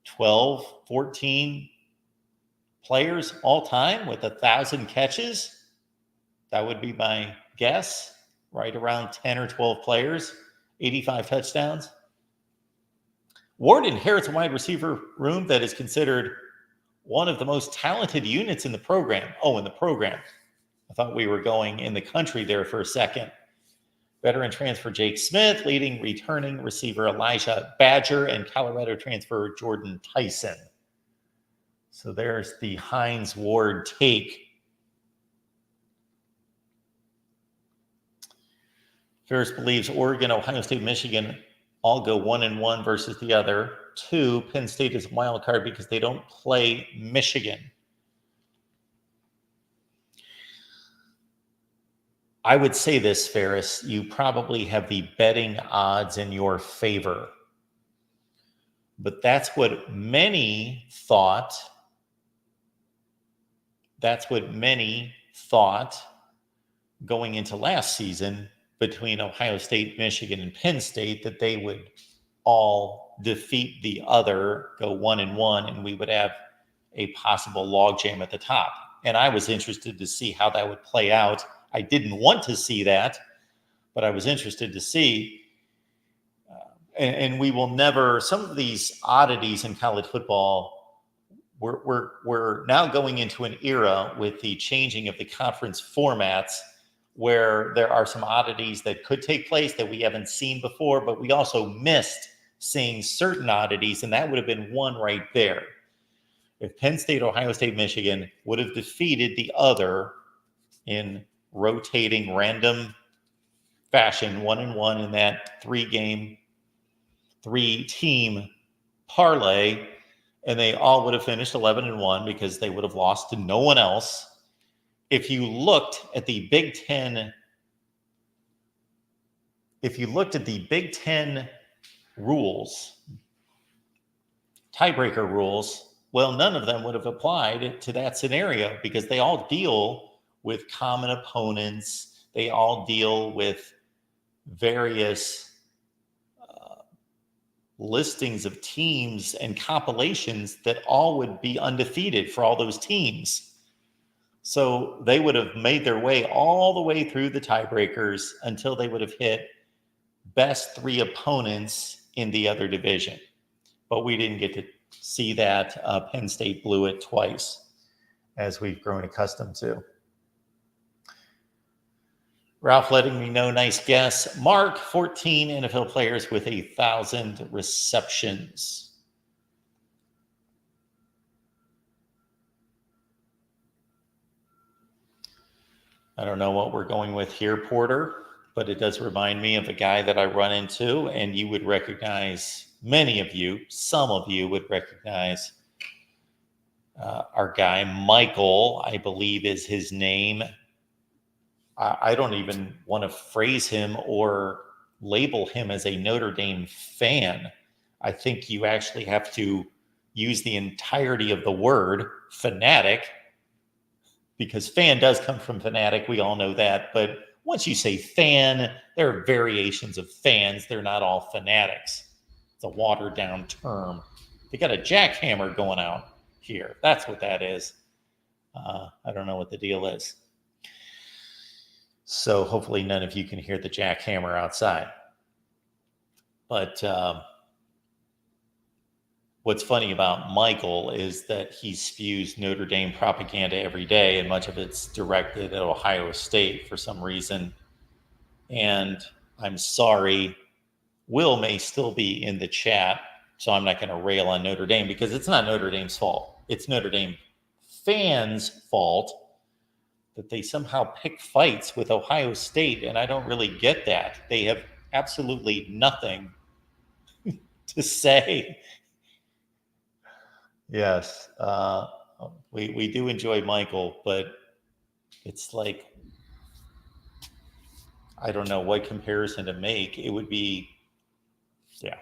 12, 14 players all time with 1,000 catches. That would be my guess. Right around 10 or 12 players, 85 touchdowns. Ward inherits a wide receiver room that is considered one of the most talented units in the program. Oh, in the program. I thought we were going in the country there for a second. Veteran transfer Jake Smith, leading returning receiver Elijah Badger, and Colorado transfer Jordan Tyson. So there's the Hines Ward take. Ferris believes Oregon, Ohio State, Michigan all go 1-1 versus the other. 2, Penn State is a wild card because they don't play Michigan. I would say this, Ferris, you probably have the betting odds in your favor. But that's what many thought. That's what many thought going into last season between Ohio State, Michigan, and Penn State, that they would all defeat the other, go 1-1, and we would have a possible logjam at the top. And I was interested to see how that would play out. I didn't want to see that, but I was interested to see. And we will never, some of these oddities in college football, we're now going into an era with the changing of the conference formats where there are some oddities that could take place that we haven't seen before, but we also missed seeing certain oddities, and that would have been one right there. If Penn State, Ohio State, Michigan would have defeated the other in rotating random fashion, 1-1 in that 3-team parlay, and they all would have finished 11-1 because they would have lost to no one else. If you looked at the Big Ten, rules, tiebreaker rules, well, none of them would have applied to that scenario because they all deal with common opponents. They all deal with various listings of teams and compilations that all would be undefeated for all those teams. So they would have made their way all the way through the tiebreakers until they would have hit best 3 opponents in the other division. But we didn't get to see that. Penn State blew it twice, as we've grown accustomed to. Ralph letting me know, nice guess. Mark, 14 NFL players with 1,000 receptions. I don't know what we're going with here, Porter, but it does remind me of a guy that I run into, and you would recognize, many of you, some of you would recognize our guy, Michael, I believe is his name. I don't even want to phrase him or label him as a Notre Dame fan. I think you actually have to use the entirety of the word fanatic, because fan does come from fanatic. We all know that. But once you say fan, there are variations of fans. They're not all fanatics. It's a watered down term. They got a jackhammer going out here. That's what that is. I don't know what the deal is. So hopefully none of you can hear the jackhammer outside. But what's funny about Michael is that he spews Notre Dame propaganda every day, and much of it's directed at Ohio State for some reason. And I'm sorry, Will may still be in the chat, so I'm not going to rail on Notre Dame because it's not Notre Dame's fault. It's Notre Dame fans' fault that they somehow pick fights with Ohio State, and I don't really get that. They have absolutely nothing to say. Yes, we do enjoy Michael, but it's like, I don't know what comparison to make. It would be, yeah.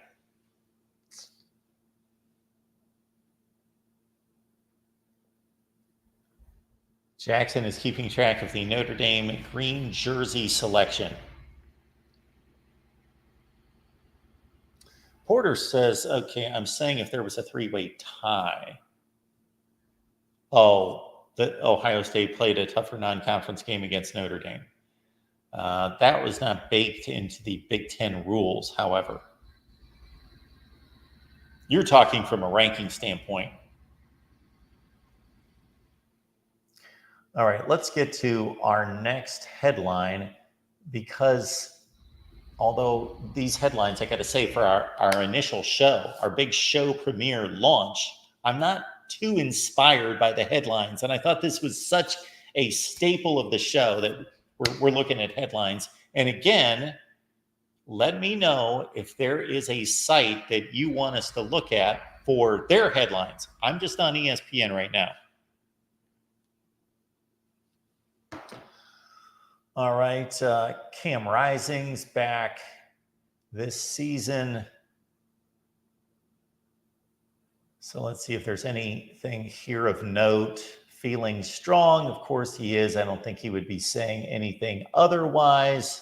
Jackson is keeping track of the Notre Dame green jersey selection. Porter says, okay, I'm saying if there was a 3-way tie. Oh, the Ohio State played a tougher non-conference game against Notre Dame. That was not baked into the Big Ten rules, however. You're talking from a ranking standpoint. All right, let's get to our next headline, because although these headlines, I got to say, for our initial show, our big show premiere launch, I'm not too inspired by the headlines. And I thought this was such a staple of the show that we're looking at headlines. And again, let me know if there is a site that you want us to look at for their headlines. I'm just on ESPN right now. All right, Cam Rising's back this season. So let's see if there's anything here of note. Feeling strong, of course he is. I don't think he would be saying anything otherwise.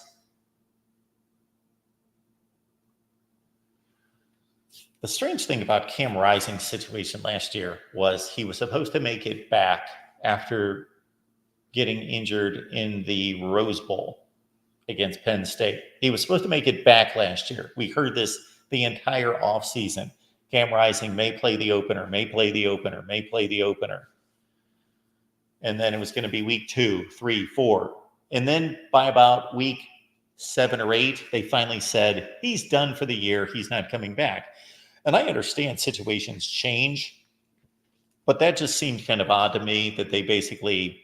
The strange thing about Cam Rising's situation last year was he was supposed to make it back after getting injured in the Rose Bowl against Penn State. He was supposed to make it back last year. We heard this the entire offseason. Cam Rising may play the opener, may play the opener, may play the opener. And then it was going to be week 2, 3, 4. And then by about week 7 or 8, they finally said, he's done for the year. He's not coming back. And I understand situations change, but that just seemed kind of odd to me that they basically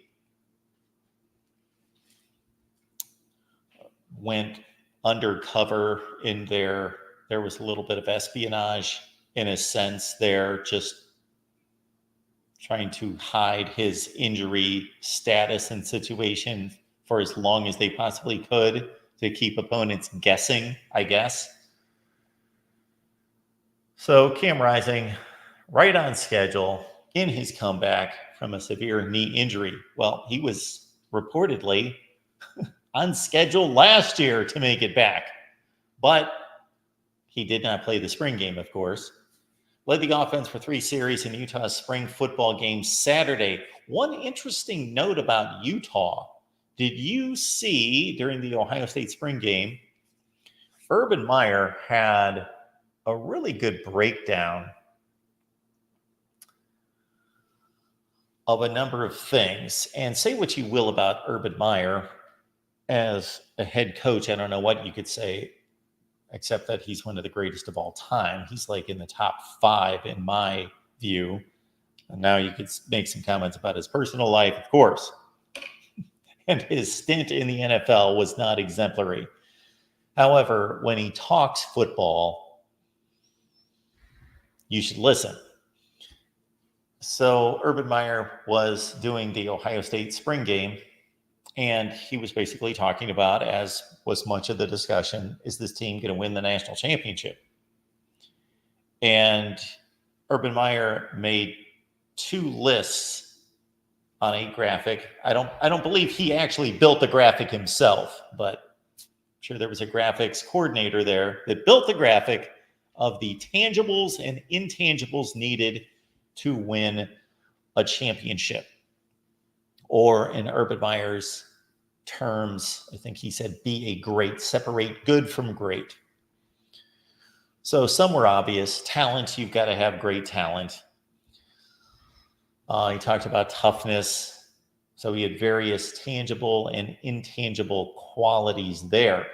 went undercover in there was a little bit of espionage in a sense there, just trying to hide his injury status and situation for as long as they possibly could to keep opponents guessing, I guess. So Cam Rising, right on schedule in his comeback from a severe knee injury. Well, he was reportedly on schedule last year to make it back, but he did not play the spring game, of course. Led the offense for 3 series in Utah's spring football game Saturday. One interesting note about Utah. Did you see during the Ohio State spring game, Urban Meyer had a really good breakdown of a number of things. And say what you will about Urban Meyer as a head coach, I don't know what you could say, except that he's one of the greatest of all time. He's like in the top 5 in my view. And now you could make some comments about his personal life, of course. And his stint in the NFL was not exemplary. However, when he talks football, you should listen. So Urban Meyer was doing the Ohio State spring game, and he was basically talking about, as was much of the discussion, is this team going to win the national championship? And Urban Meyer made 2 lists on a graphic. I don't believe he actually built the graphic himself, but I'm sure there was a graphics coordinator there that built the graphic of the tangibles and intangibles needed to win a championship. Or in Urban Meyer's terms, I think he said, be a great, separate good from great. So some were obvious. Talent, you've got to have great talent. He talked about toughness. So he had various tangible and intangible qualities there.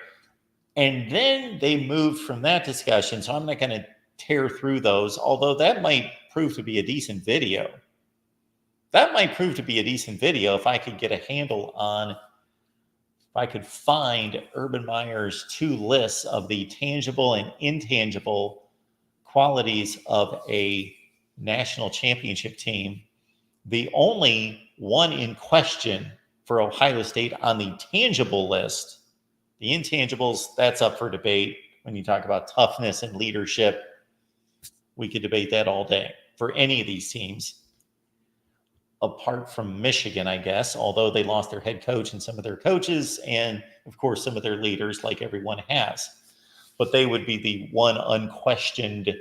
And then they moved from that discussion. So I'm not going to tear through those, although that might prove to be a decent video. That might prove to be a decent video if I could get a handle on, if I could find Urban Meyer's 2 lists of the tangible and intangible qualities of a national championship team. The only one in question for Ohio State on the tangible list, the intangibles, that's up for debate. When you talk about toughness and leadership, we could debate that all day for any of these teams. Apart from Michigan, I guess, although they lost their head coach and some of their coaches, and of course some of their leaders, like everyone has. But they would be the one unquestioned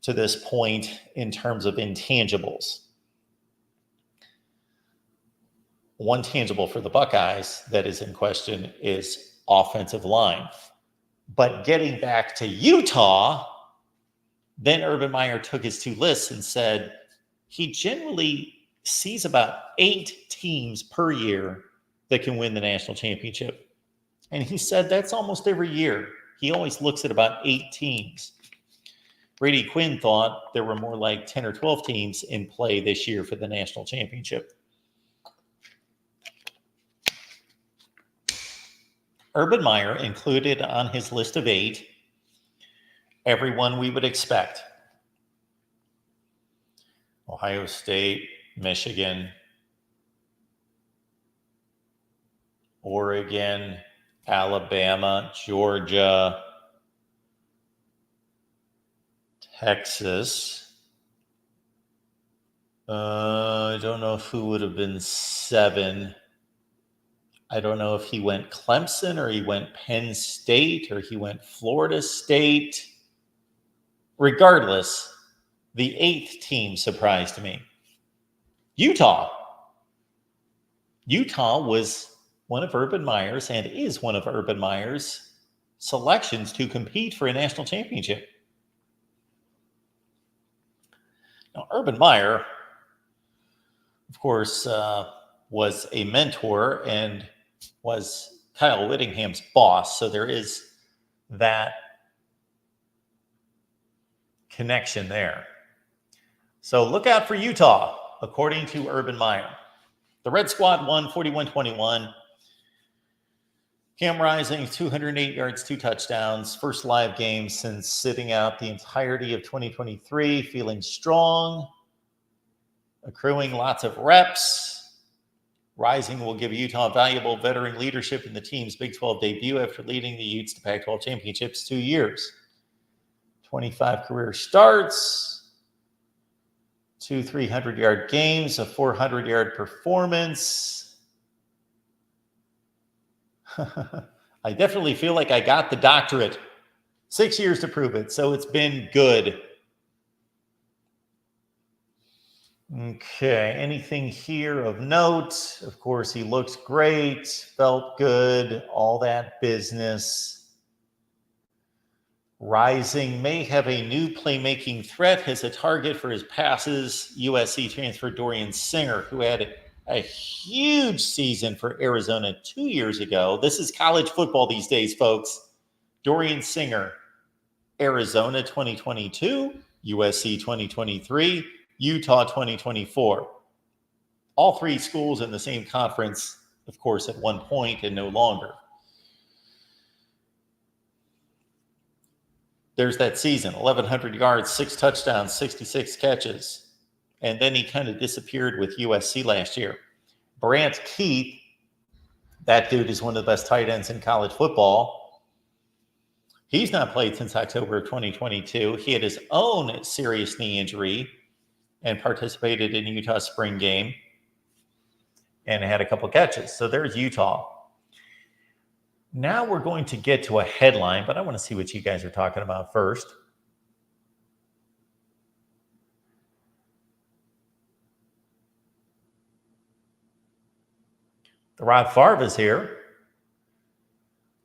to this point in terms of intangibles. One tangible for the Buckeyes that is in question is offensive line. But getting back to Utah, Then Urban Meyer took his two lists and said he generally sees about 8 teams per year that can win the national championship. And he said that's almost every year. He always looks at about 8 teams. Brady Quinn thought there were more like 10 or 12 teams in play this year for the national championship. Urban Meyer included on his list of 8 everyone we would expect. Ohio State, Michigan, Oregon, Alabama, Georgia, Texas. I don't know who would have been 7. I don't know if he went Clemson or he went Penn State or he went Florida State. Regardless, the 8th team surprised me. Utah. Utah was one of Urban Meyer's and is one of Urban Meyer's selections to compete for a national championship. Now, Urban Meyer, of course, was a mentor and was Kyle Whittingham's boss. So there is that connection there. So look out for Utah, according to Urban Meyer. The Red Squad won 41-21. Cam Rising, 208 yards, 2 touchdowns. First live game since sitting out the entirety of 2023. Feeling strong. Accruing lots of reps. Rising will give Utah valuable veteran leadership in the team's Big 12 debut after leading the Utes to Pac-12 championships 2 years. 25 career starts, 2 300-yard games, a 400-yard performance. I definitely feel like I got the doctorate. 6 years to prove it, so it's been good. Okay, anything here of note? Of course, he looked great, felt good, all that business. Rising may have a new playmaking threat as a target for his passes. USC transfer Dorian Singer, who had a huge season for Arizona 2 years ago. This is college football these days, folks. Dorian Singer, Arizona 2022, USC 2023, Utah 2024. All 3 schools in the same conference, of course, at one point and no longer. There's that season, 1,100 yards, 6 touchdowns, 66 catches. And then he kind of disappeared with USC last year. Brant Keith, that dude is one of the best tight ends in college football. He's not played since October of 2022. He had his own serious knee injury and participated in Utah's spring game and had a couple catches. So there's Utah. Now we're going to get to a headline, but I want to see what you guys are talking about first. The Rod Favre is here.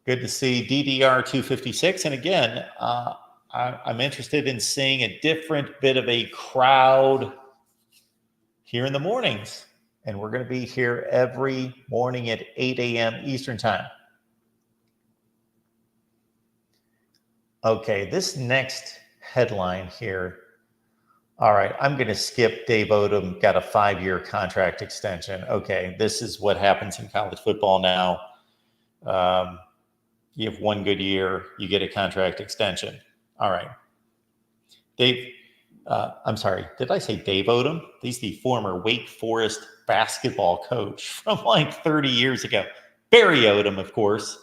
Good to see DDR 256. And again, I'm interested in seeing a different bit of a crowd here in the mornings. And we're going to be here every morning at 8 a.m. Eastern Time. Okay, this next headline here. All right, I'm going to skip Dave Odom, got a 5-year contract extension. Okay, this is what happens in college football now. You have one good year, you get a contract extension. All right. I'm sorry, did I say Dave Odom? He's the former Wake Forest basketball coach from like 30 years ago. Barry Odom, of course,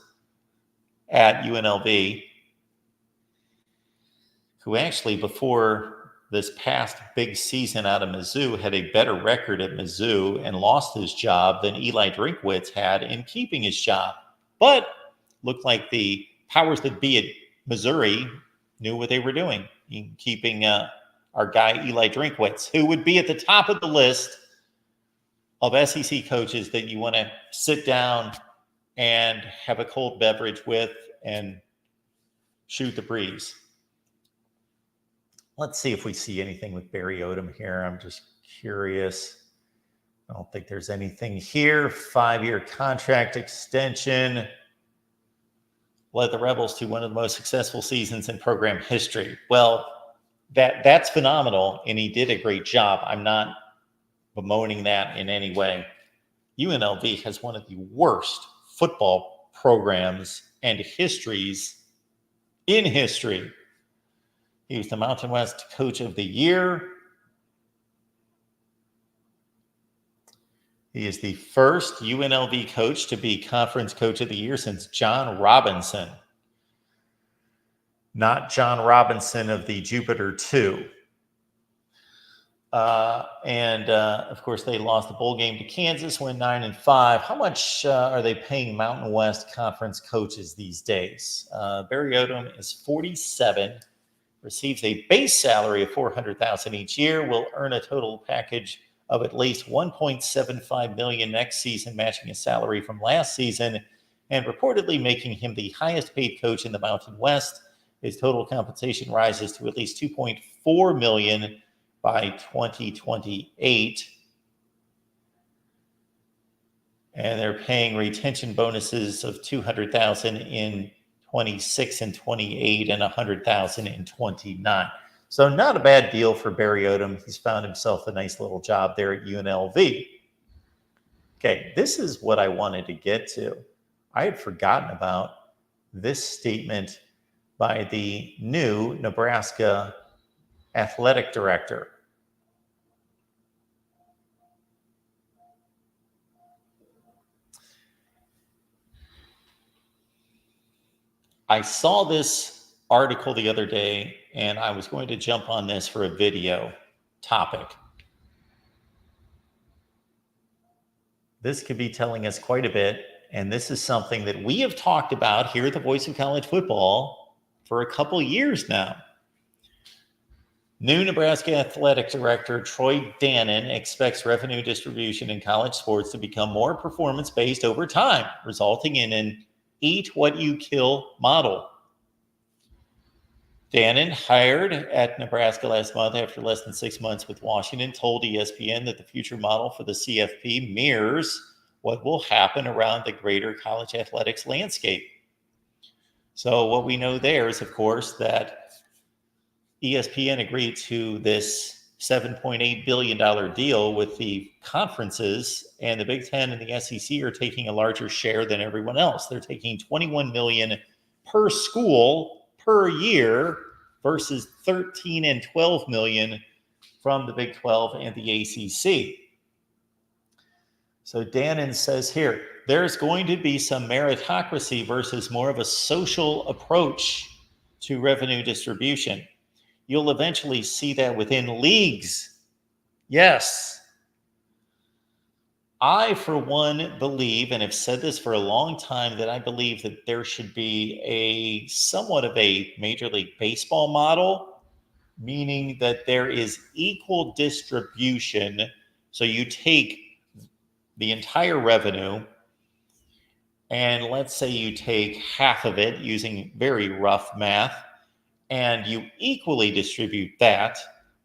at UNLV, who actually, before this past big season out of Mizzou, had a better record at Mizzou and lost his job than Eli Drinkwitz had in keeping his job. But looked like the powers that be at Missouri knew what they were doing in keeping our guy Eli Drinkwitz, who would be at the top of the list of SEC coaches that you want to sit down and have a cold beverage with and shoot the breeze. Let's see if we see anything with Barry Odom here. I'm just curious. I don't think there's anything here. 5-year contract extension. Led the Rebels to one of the most successful seasons in program history. Well, that's phenomenal, and he did a great job. I'm not bemoaning that in any way. UNLV has one of the worst football programs and histories in history. He was the Mountain West Coach of the Year. He is the first UNLV coach to be Conference Coach of the Year since John Robinson. Not John Robinson of the Jupiter 2. Of course, they lost the bowl game to Kansas, went 9-5. How much are they paying Mountain West Conference coaches these days? Barry Odom is 47, receives a base salary of $400,000 each year, will earn a total package of at least $1.75 million next season, matching his salary from last season, and reportedly making him the highest paid coach in the Mountain West. His total compensation rises to at least $2.4 million by 2028. And they're paying retention bonuses of $200,000 in 26 and 28 and $100,000 in 29. So not a bad deal for Barry Odom. He's found himself a nice little job there at UNLV. Okay, this is what I wanted to get to. I had forgotten about this statement by the new Nebraska athletic director. I saw this article the other day, and I was going to jump on this for a video topic. This could be telling us quite a bit, and this is something that we have talked about here at the Voice of College Football for a couple years now. New Nebraska Athletic Director Troy Dannon expects revenue distribution in college sports to become more performance-based over time, resulting in an eat what you kill model. Dannon, hired at Nebraska last month after less than 6 months with Washington, told ESPN that the future model for the CFP mirrors what will happen around the greater college athletics landscape. So what we know there is, of course, that ESPN agreed to this $7.8 billion deal with the conferences, and the Big Ten and the SEC are taking a larger share than everyone else. They're taking $21 million per school per year versus 13 and 12 million from the Big 12 and the ACC. So Dannon says here, there's going to be some meritocracy versus more of a social approach to revenue distribution. You'll eventually see that within leagues. Yes. I, for one, believe, and have said this for a long time, that I believe that there should be a somewhat of a Major League Baseball model, meaning that there is equal distribution. So you take the entire revenue, and let's say you take half of it using very rough math, and you equally distribute that,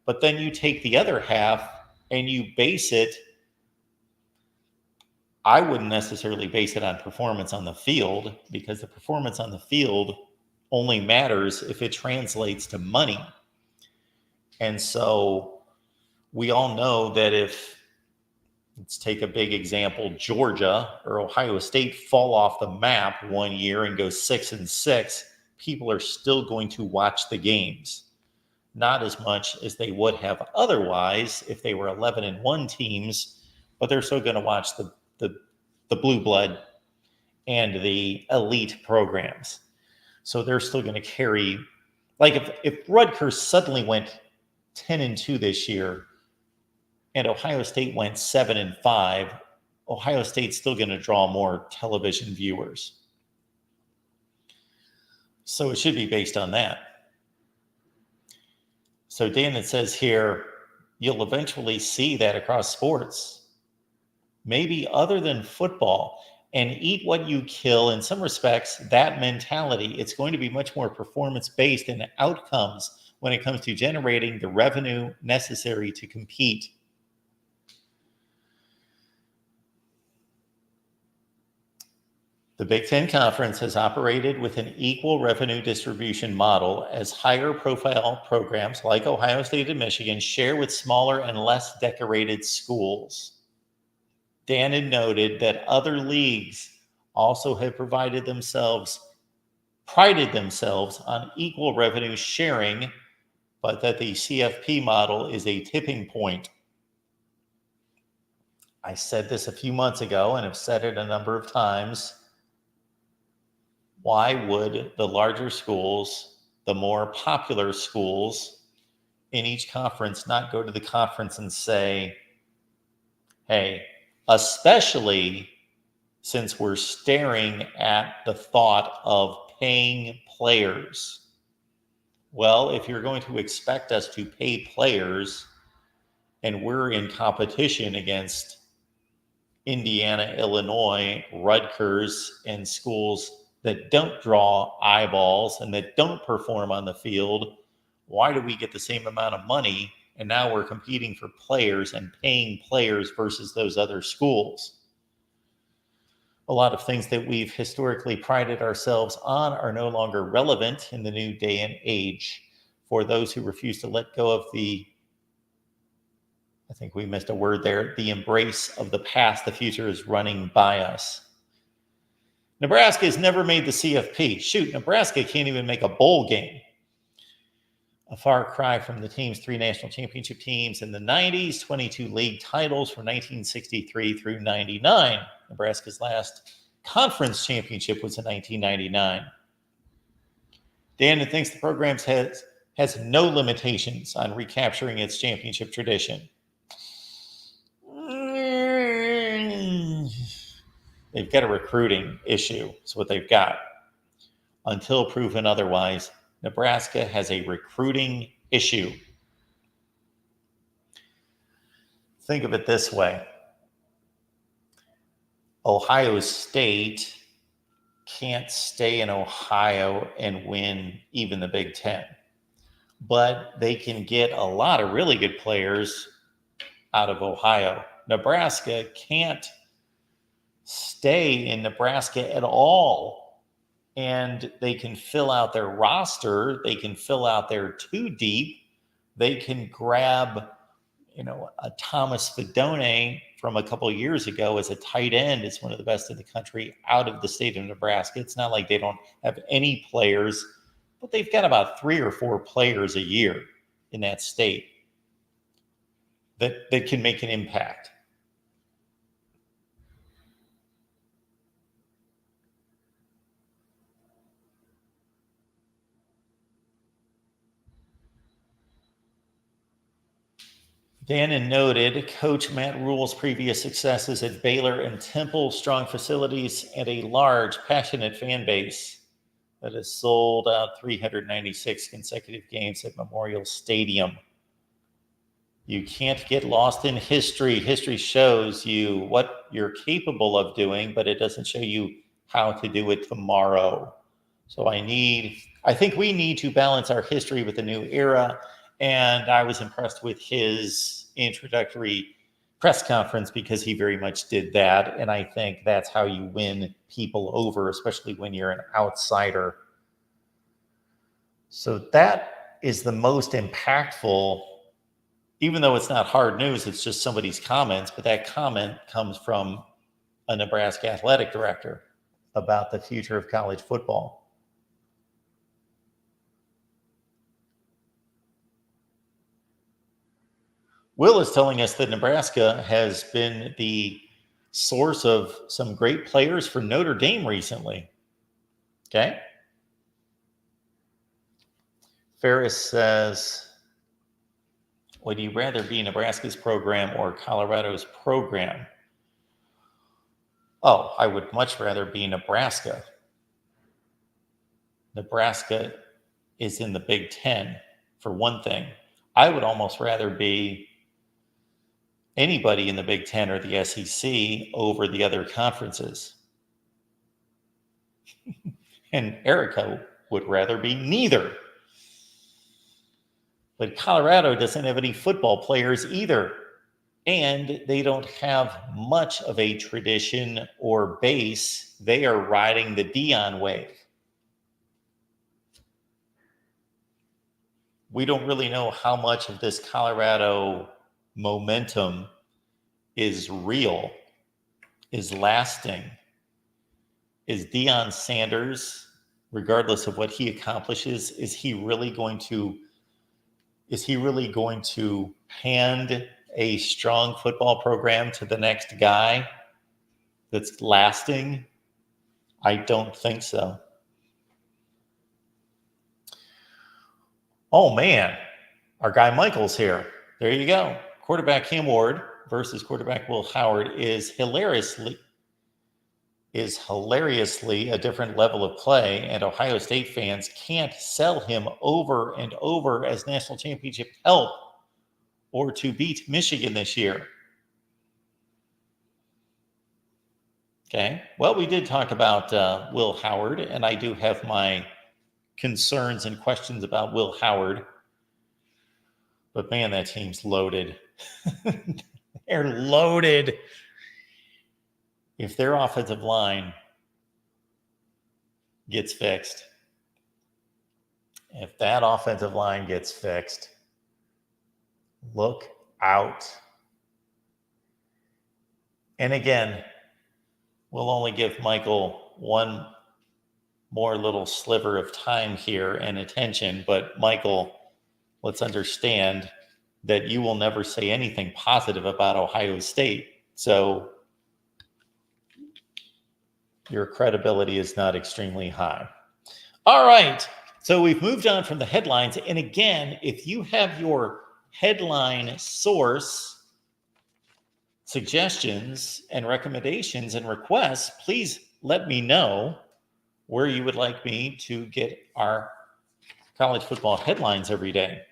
but then you take the other half and you base it. I wouldn't necessarily base it on performance on the field, because the performance on the field only matters if it translates to money. And so we all know that if, let's take a big example, Georgia or Ohio State fall off the map one year and go 6-6, people are still going to watch the games. Not as much as they would have otherwise if they were 11-1 teams, but they're still going to watch the blue blood and the elite programs. So they're still going to carry, like if Rutgers suddenly went 10-2 this year and Ohio State went 7-5, Ohio State's still going to draw more television viewers. So it should be based on that. So Dan, it says here, you'll eventually see that across sports. Maybe other than football, and eat what you kill. In some respects, that mentality, it's going to be much more performance-based and outcomes when it comes to generating the revenue necessary to compete. The Big Ten Conference has operated with an equal revenue distribution model as higher profile programs like Ohio State and Michigan share with smaller and less decorated schools. Dan had noted that other leagues also have prided themselves on equal revenue sharing, but that the CFP model is a tipping point. I said this a few months ago and have said it a number of times. Why would the larger schools, the more popular schools in each conference, not go to the conference and say, hey, especially since we're staring at the thought of paying players? Well, if you're going to expect us to pay players and we're in competition against Indiana, Illinois, Rutgers, and schools that don't draw eyeballs and that don't perform on the field, why do we get the same amount of money and now we're competing for players and paying players versus those other schools? A lot of things that we've historically prided ourselves on are no longer relevant in the new day and age. For those who refuse to let go of I think we missed a word there, the embrace of the past, the future is running by us. Nebraska has never made the CFP. Shoot, Nebraska can't even make a bowl game. A far cry from the team's 3 national championship teams in the 90s, 22 league titles from 1963 through 99. Nebraska's last conference championship was in 1999. Dan thinks the program has no limitations on recapturing its championship tradition. They've got a recruiting issue. That's what they've got. Until proven otherwise, Nebraska has a recruiting issue. Think of it this way. Ohio State can't stay in Ohio and win even the Big Ten. But they can get a lot of really good players out of Ohio. Nebraska can't stay in Nebraska at all. And they can fill out their roster. They can fill out their 2 deep. They can grab, a Thomas Fedone from a couple of years ago as a tight end. It's one of the best in the country out of the state of Nebraska. It's not like they don't have any players, but they've got about 3 or 4 players a year in that state that can make an impact. Dannon noted Coach Matt Rule's previous successes at Baylor and Temple, strong facilities, and a large, passionate fan base that has sold out 396 consecutive games at Memorial Stadium. You can't get lost in history. History shows you what you're capable of doing, but it doesn't show you how to do it tomorrow. So I think we need to balance our history with the new era. And I was impressed with his introductory press conference because he very much did that. And I think that's how you win people over, especially when you're an outsider. So that is the most impactful, even though it's not hard news, it's just somebody's comments, but that comment comes from a Nebraska athletic director about the future of college football. Will is telling us that Nebraska has been the source of some great players for Notre Dame recently. Okay. Ferris says, would you rather be Nebraska's program or Colorado's program? Oh, I would much rather be Nebraska. Nebraska is in the Big Ten, for one thing. I would almost rather be anybody in the Big Ten or the SEC over the other conferences. And Erica would rather be neither. But Colorado doesn't have any football players either. And they don't have much of a tradition or base. They are riding the Deion wave. We don't really know how much of this Colorado momentum is real, is lasting. Is Deion Sanders, regardless of what he accomplishes, is he really going to hand a strong football program to the next guy that's lasting? I don't think so. Oh man, our guy Michael's here. There you go. Quarterback Cam Ward versus quarterback Will Howard is hilariously a different level of play, and Ohio State fans can't sell him over and over as national championship help or to beat Michigan this year. Okay, well, we did talk about Will Howard, and I do have my concerns and questions about Will Howard. But man, that team's loaded. They're loaded. If their offensive line gets fixed, if that offensive line gets fixed, look out. And again, we'll only give Michael one more little sliver of time here and attention. But Michael, let's understand that you will never say anything positive about Ohio State. So your credibility is not extremely high. All right. So we've moved on from the headlines. And again, if you have your headline source suggestions and recommendations and requests, please let me know where you would like me to get our college football headlines every day.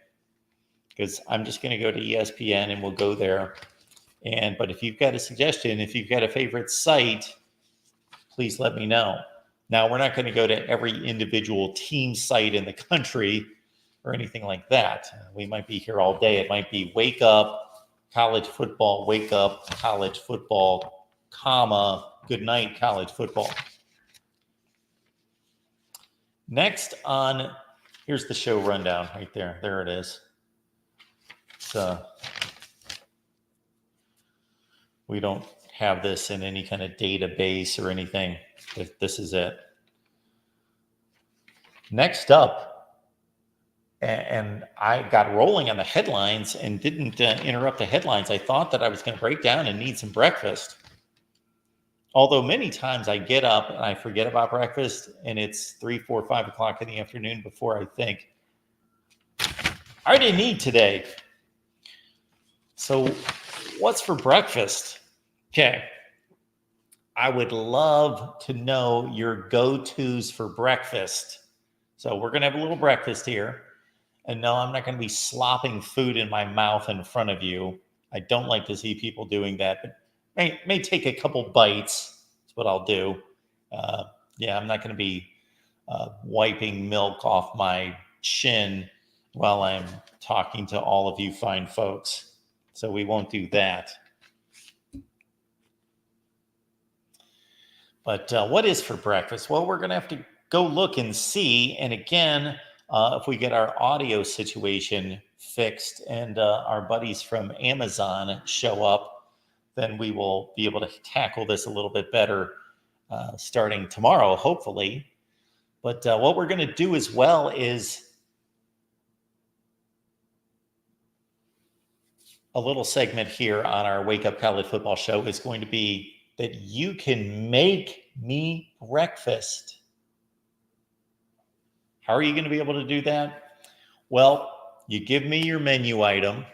Because I'm just going to go to ESPN and we'll go there. But if you've got a suggestion, if you've got a favorite site, please let me know. Now, we're not going to go to every individual team site in the country or anything like that. We might be here all day. It might be wake up, college football, wake up, college football, comma, good night, college football. Next on, here's the show rundown right there. There it is. We don't have this in any kind of database or anything. This is it. Next up, and I got rolling on the headlines and didn't interrupt the headlines. I thought that I was going to break down and need some breakfast. Although many times I get up and I forget about breakfast and it's 3, 4, 5 o'clock in the afternoon before I think, I didn't eat today. So what's for breakfast? Okay. I would love to know your go-tos for breakfast. So we're going to have a little breakfast here. And no, I'm not going to be slopping food in my mouth in front of you. I don't like to see people doing that, but may take a couple bites. That's what I'll do. I'm not going to be wiping milk off my chin while I'm talking to all of you fine folks. So we won't do that. But what is for breakfast? Well, we're going to have to go look and see. And again, if we get our audio situation fixed and our buddies from Amazon show up, then we will be able to tackle this a little bit better starting tomorrow, hopefully. But what we're going to do as well is a little segment here on our Wake Up College Football show is going to be that you can make me breakfast. How are you going to be able to do that? Well, you give me your menu item.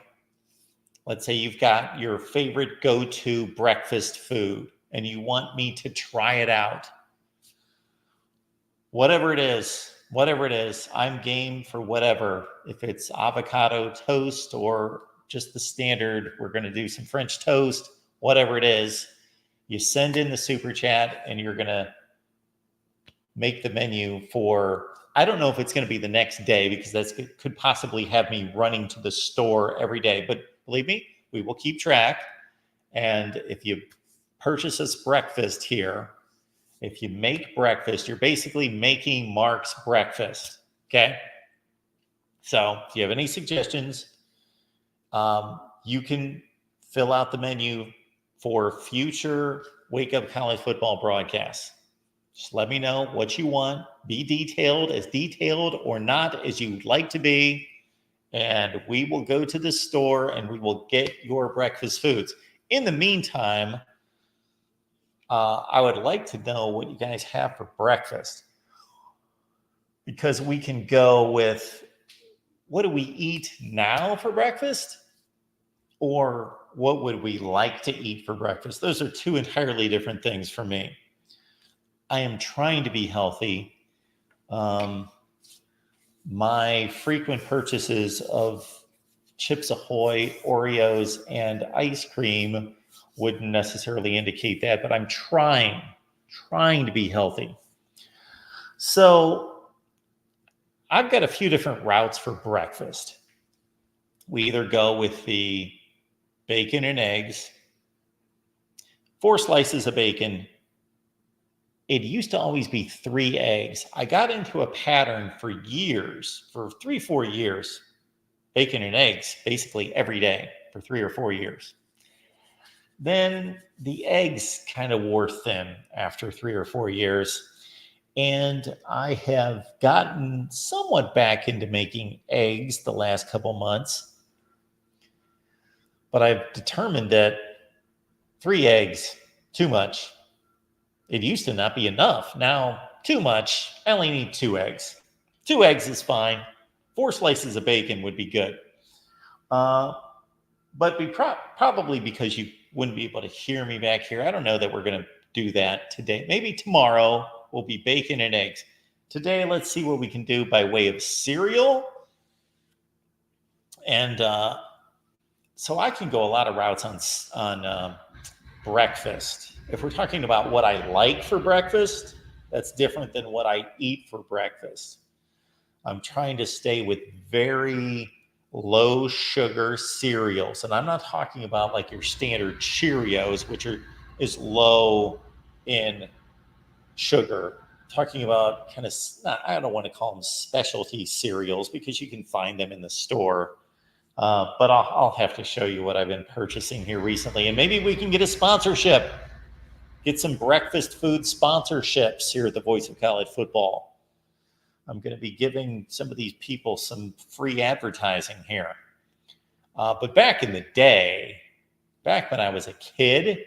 Let's say you've got your favorite go-to breakfast food and you want me to try it out. Whatever it is, I'm game for whatever. If it's avocado toast or just the standard, we're going to do some French toast, whatever it is. You send in the super chat and you're going to make the menu for, I don't know if it's going to be the next day because that could possibly have me running to the store every day. But believe me, we will keep track. And if you purchase us breakfast here, if you make breakfast, you're basically making Mark's breakfast. Okay. So if you have any suggestions, you can fill out the menu for future Wake Up College Football broadcasts. Just let me know what you want. Be detailed or not as you'd like to be. And we will go to the store and we will get your breakfast foods. In the meantime, I would like to know what you guys have for breakfast, because we can go with, what do we eat now for breakfast? Or what would we like to eat for breakfast? Those are two entirely different things for me. I am trying to be healthy. My frequent purchases of Chips Ahoy, Oreos, and ice cream wouldn't necessarily indicate that, but I'm trying to be healthy. So I've got a few different routes for breakfast. We either go with the bacon and eggs, 4 slices of bacon. It used to always be 3 eggs. I got into a pattern for years, for 3-4 years, bacon and eggs basically every day for 3 or 4 years. Then the eggs kind of wore thin after 3 or 4 years. And I have gotten somewhat back into making eggs the last couple months. But I've determined that 3 eggs, too much. It used to not be enough. Now, too much. I only need 2 eggs. 2 eggs is fine. 4 slices of bacon would be good. But probably because you wouldn't be able to hear me back here, I don't know that we're going to do that today. Maybe tomorrow will be bacon and eggs. Today, let's see what we can do by way of cereal. And so I can go a lot of routes on breakfast. If we're talking about what I like for breakfast, that's different than what I eat for breakfast. I'm trying to stay with very low sugar cereals. And I'm not talking about like your standard Cheerios, which is low in sugar. I'm talking about kind of, I don't want to call them specialty cereals because you can find them in the store. But I'll have to show you what I've been purchasing here recently. And maybe we can get a sponsorship. Get some breakfast food sponsorships here at the Voice of College Football. I'm going to be giving some of these people some free advertising here. But back in the day, back when I was a kid,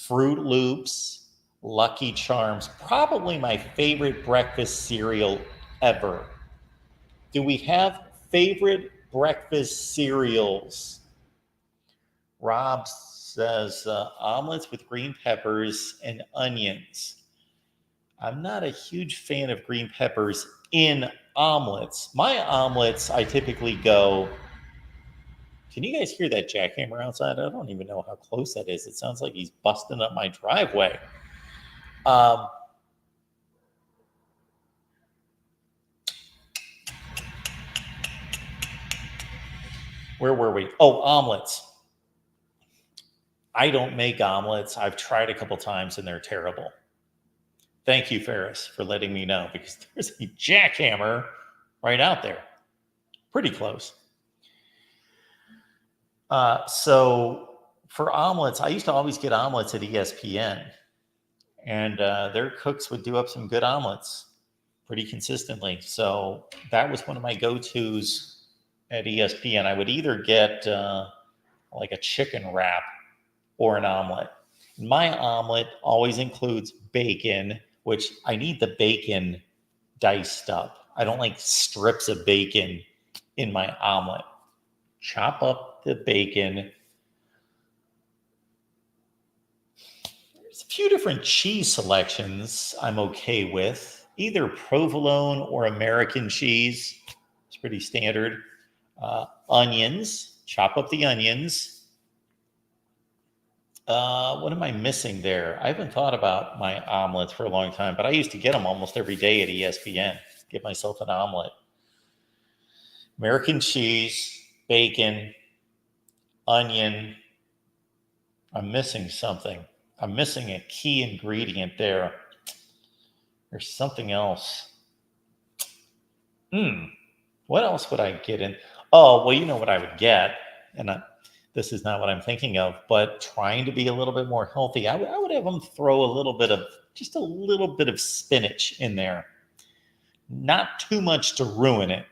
Fruit Loops, Lucky Charms, probably my favorite breakfast cereal ever. Do we have favorite breakfast cereals? Rob says omelets with green peppers and onions. I'm not a huge fan of green peppers in omelets. My omelets, I typically go. Can you guys hear that jackhammer outside? I don't even know how close that is. It sounds like he's busting up my driveway. Where were we? Oh, omelets. I don't make omelets. I've tried a couple times and they're terrible. Thank you, Ferris, for letting me know, because there's a jackhammer right out there. Pretty close. So for omelets, I used to always get omelets at ESPN. And their cooks would do up some good omelets pretty consistently. So that was one of my go-tos at ESPN. I would either get like a chicken wrap or an omelet. My omelet always includes bacon, which I need the bacon diced up. I don't like strips of bacon in my omelet. Chop up the bacon. There's a few different cheese selections I'm okay with. Either provolone or American cheese. It's pretty standard. Onions. Chop up the onions. What am I missing there? I haven't thought about my omelets for a long time, but I used to get them almost every day at ESPN. Get myself an omelet. American cheese, bacon, onion. I'm missing something. I'm missing a key ingredient there. There's something else. What else would I get in? Oh, well, you know what I would get, and this is not what I'm thinking of, but trying to be a little bit more healthy, I would have them throw just a little bit of spinach in there. Not too much to ruin it.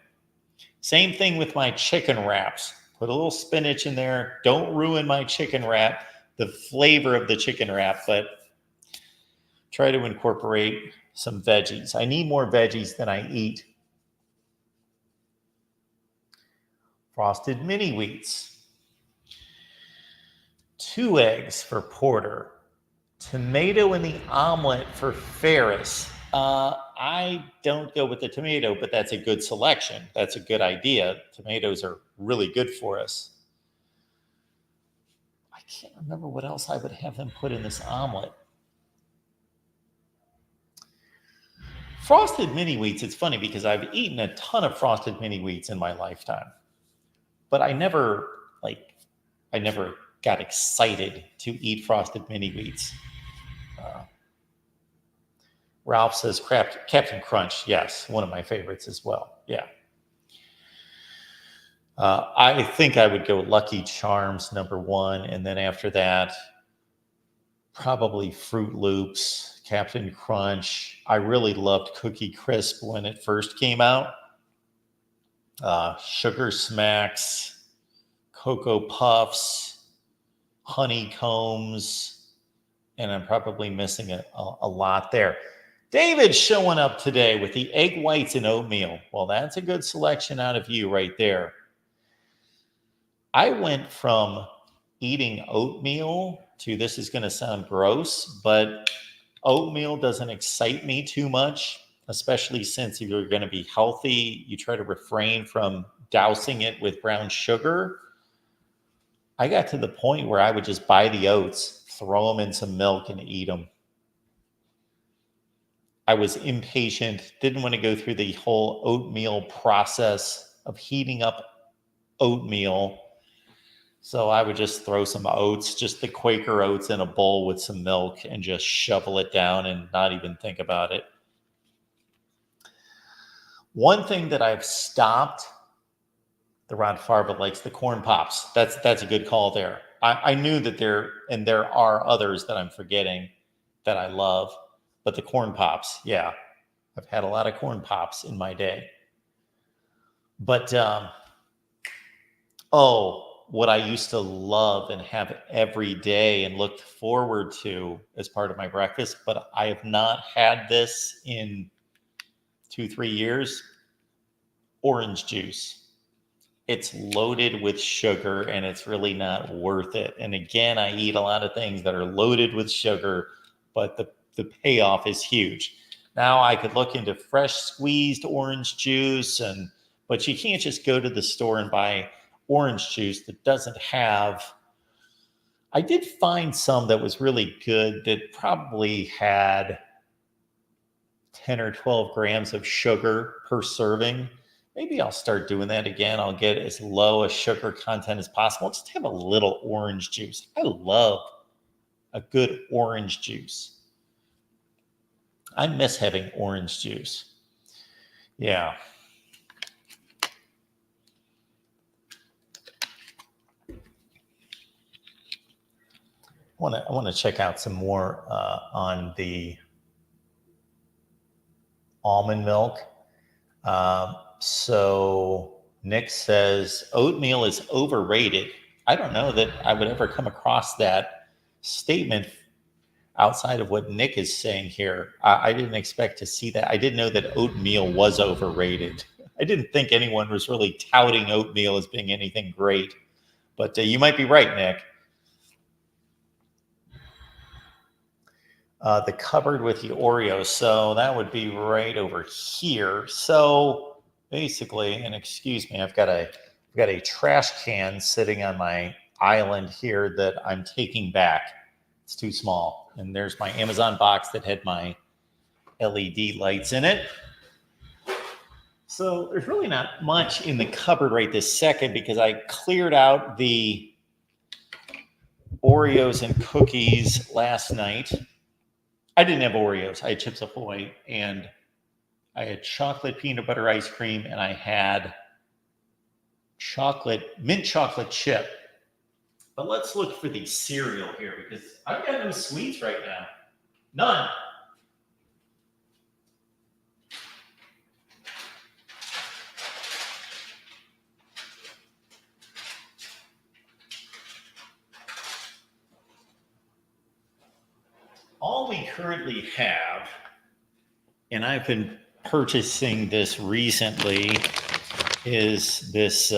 Same thing with my chicken wraps. Put a little spinach in there. Don't ruin my chicken wrap, the flavor of the chicken wrap, but try to incorporate some veggies. I need more veggies than I eat. Frosted mini wheats. 2 eggs for Porter. Tomato in the omelet for Ferris. I don't go with the tomato, but that's a good selection. That's a good idea. Tomatoes are really good for us. I can't remember what else I would have them put in this omelet. Frosted mini wheats, it's funny because I've eaten a ton of frosted mini wheats in my lifetime, but I never got excited to eat frosted mini wheats. Ralph says Captain Crunch. Yes, one of my favorites as well. Yeah. I think I would go Lucky Charms #1, and then after that, probably Fruit Loops, Captain Crunch. I really loved Cookie Crisp when it first came out. Sugar Smacks, Cocoa Puffs, Honeycombs, and I'm probably missing a lot there. David's showing up today with the egg whites and oatmeal. Well, that's a good selection out of you right there. I went from eating oatmeal to, this is going to sound gross, but oatmeal doesn't excite me too much, especially since if you're going to be healthy, you try to refrain from dousing it with brown sugar. I got to the point where I would just buy the oats, throw them in some milk, and eat them. I was impatient, didn't want to go through the whole oatmeal process of heating up oatmeal. So I would just throw some oats, just the Quaker oats, in a bowl with some milk and just shovel it down and not even think about it. One thing that I've stopped, the Rod Farva likes the corn pops. That's a good call there. I knew that there are others that I'm forgetting that I love. But the corn pops, yeah, I've had a lot of corn pops in my day. But, what I used to love and have every day and looked forward to as part of my breakfast, but I have not had this in 2-3 years, orange juice. It's loaded with sugar and it's really not worth it. And again, I eat a lot of things that are loaded with sugar, but the payoff is huge. Now I could look into fresh squeezed orange juice, but you can't just go to the store and buy orange juice that doesn't have. I did find some that was really good that probably had 10 or 12 grams of sugar per serving. Maybe I'll start doing that again. I'll get as low a sugar content as possible. Just have a little orange juice. I love a good orange juice. I miss having orange juice. Yeah. I want to check out some more on the almond milk. So Nick says oatmeal is overrated. I don't know that I would ever come across that statement outside of what Nick is saying here. I didn't expect to see that. I didn't know that oatmeal was overrated. I didn't think anyone was really touting oatmeal as being anything great. But you might be right, Nick. The cupboard with the Oreos. So that would be right over here. So basically, and excuse me, I've got a trash can sitting on my island here that I'm taking back. It's too small. And there's my Amazon box that had my LED lights in it. So there's really not much in the cupboard right this second because I cleared out the Oreos and cookies last night. I didn't have Oreos. I had Chips Ahoy, and I had chocolate peanut butter ice cream, and I had mint chocolate chip. But let's look for the cereal here because I've got no sweets right now. None. All we currently have, and I've been purchasing this recently, is this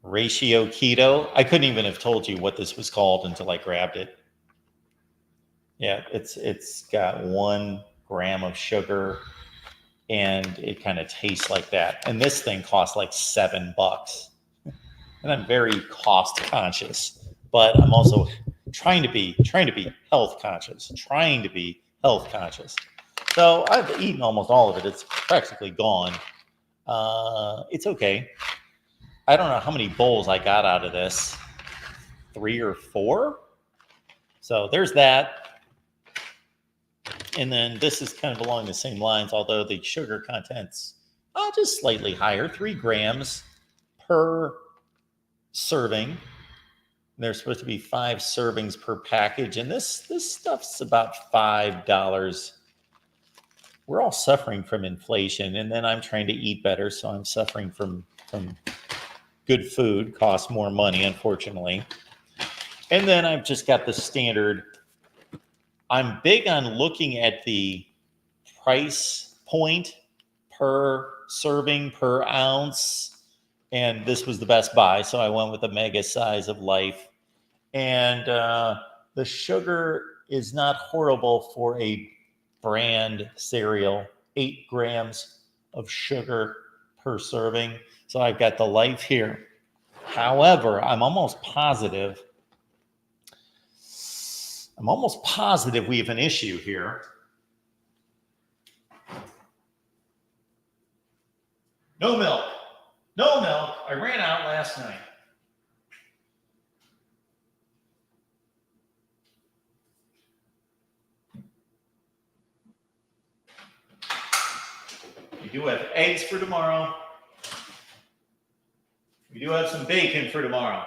Ratio Keto. I couldn't even have told you what this was called until I grabbed it. Yeah, it's got 1 gram of sugar, and it kind of tastes like that. And this thing costs like $7. And I'm very cost conscious, but I'm also trying to be health conscious. So I've eaten almost all of it. It's practically gone. It's okay. I don't know how many bowls I got out of this. 3 or 4. So there's that. And then this is kind of along the same lines, although the sugar content's just slightly higher, 3 grams per serving. There's supposed to be 5 servings per package, and this stuff's about $5. We're all suffering from inflation, and then I'm trying to eat better, so I'm suffering from good food. Costs more money, unfortunately. And then I've just got the standard. I'm big on looking at the price point per serving, per ounce. And this was the best buy, so I went with the mega size of life. And the sugar is not horrible for a brand cereal. 8 grams of sugar per serving. So I've got the life here. However, I'm almost positive we have an issue here. No milk. No milk. I ran out last night. We do have eggs for tomorrow. We do have some bacon for tomorrow.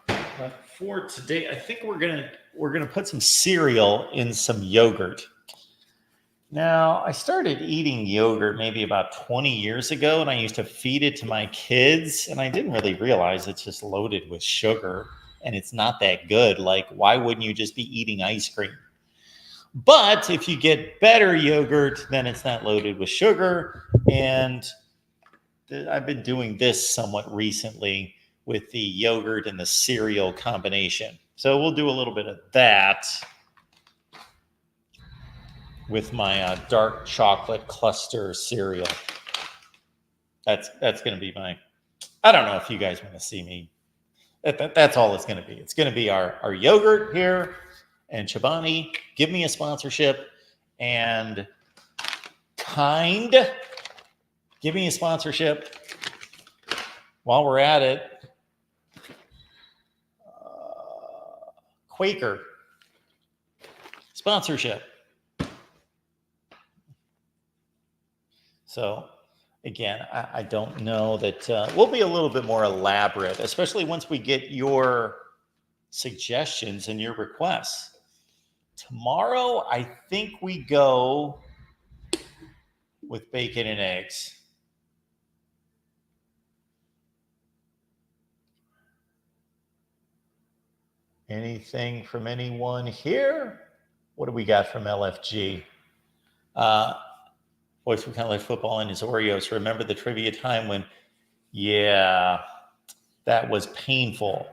But for today, I think we're gonna put some cereal in some yogurt. Now, I started eating yogurt maybe about 20 years ago, and I used to feed it to my kids, and I didn't really realize it's just loaded with sugar, and it's not that good. Like, why wouldn't you just be eating ice cream? But if you get better yogurt, then it's not loaded with sugar, and I've been doing this somewhat recently with the yogurt and the cereal combination. So we'll do a little bit of that with my dark chocolate cluster cereal. That's going to be my, I don't know if you guys want to see me. That's all it's going to be. It's going to be our yogurt here. And Chobani, give me a sponsorship. And Kind, give me a sponsorship. While we're at it, Quaker, sponsorship. So again, I don't know that we'll be a little bit more elaborate, especially once we get your suggestions and your requests. Tomorrow, I think we go with bacon and eggs. Anything from anyone here? What do we got from LFG? Voice from College Football and his Oreos. Remember the trivia time when, yeah, that was painful.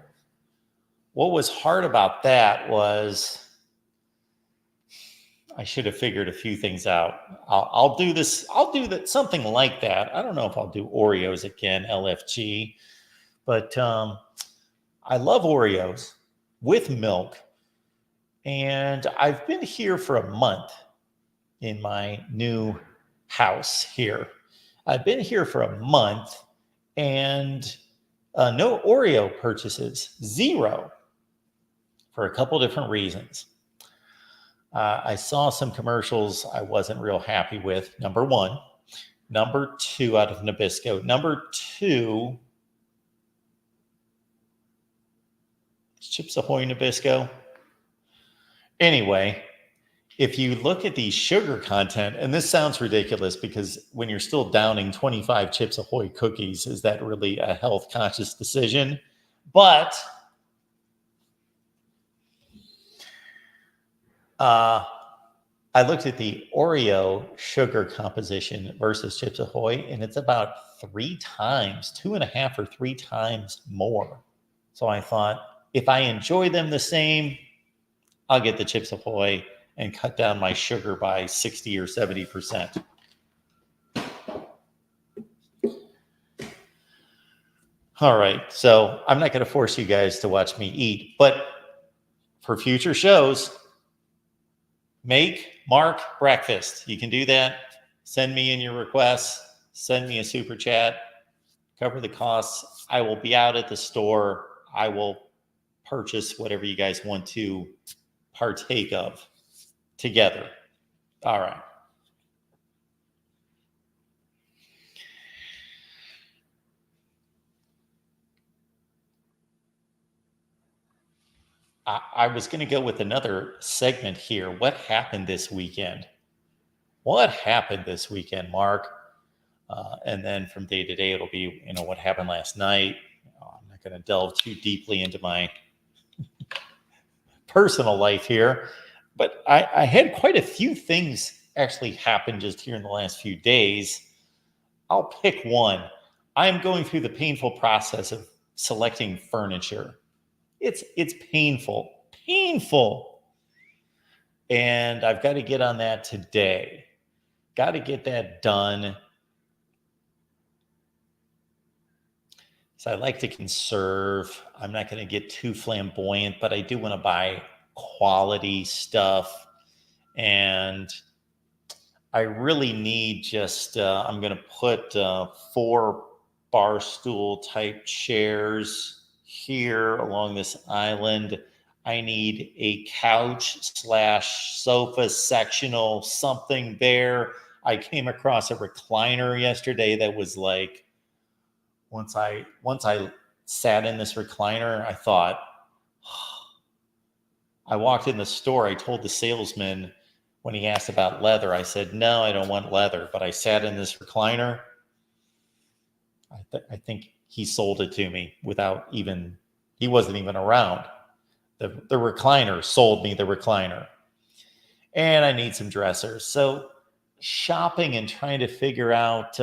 What was hard about that was I should have figured a few things out. I'll do this. I'll do that, something like that. I don't know if I'll do Oreos again, LFG, but I love Oreos with milk. And I've been here for a month in my new house here. I've been here for a month and no Oreo purchases, zero, for a couple different reasons. I saw some commercials I wasn't real happy with, number one. Number two, out of Nabisco. Number two, Chips Ahoy Nabisco. Anyway, if you look at the sugar content, and this sounds ridiculous because when you're still downing 25 Chips Ahoy cookies, is that really a health conscious decision? But I looked at the Oreo sugar composition versus Chips Ahoy, and it's about 3 times, 2.5 or 3 times more. So I thought, if I enjoy them the same, I'll get the Chips Ahoy and cut down my sugar by 60 or 70%. All right, so I'm not going to force you guys to watch me eat, but for future shows, make Mark breakfast. You can do that. Send me in your requests. Send me a super chat. Cover the costs. I will be out at the store. I will purchase whatever you guys want to partake of together. All right. I was going to go with another segment here. What happened this weekend? What happened this weekend, Mark? And then from day to day, it'll be, what happened last night. I'm not going to delve too deeply into my personal life here, but I had quite a few things actually happen just here in the last few days. I'll pick one. I'm going through the painful process of selecting furniture. It's painful. And I've got to get on that today. Got to get that done. So I like to conserve. I'm not going to get too flamboyant, but I do want to buy quality stuff. And I really need just, I'm going to put 4 bar stool type chairs here along this island. I need a couch/sofa sectional something there. I came across a recliner yesterday that was like, once I sat in this recliner, I thought, I walked in the store. I told the salesman when he asked about leather, I said, no, I don't want leather, but I sat in this recliner. I think he sold it to me without even, he wasn't even around. The recliner sold me the recliner. And I need some dressers. So shopping and trying to figure out,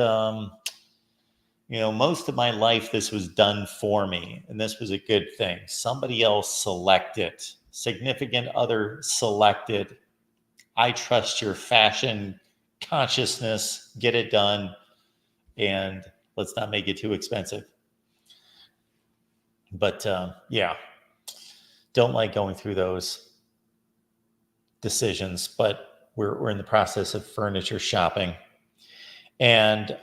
most of my life, this was done for me. And this was a good thing. Somebody else selected, significant other selected. I trust your fashion consciousness. Get it done. And let's not make it too expensive. But yeah, don't like going through those decisions. But we're in the process of furniture shopping. And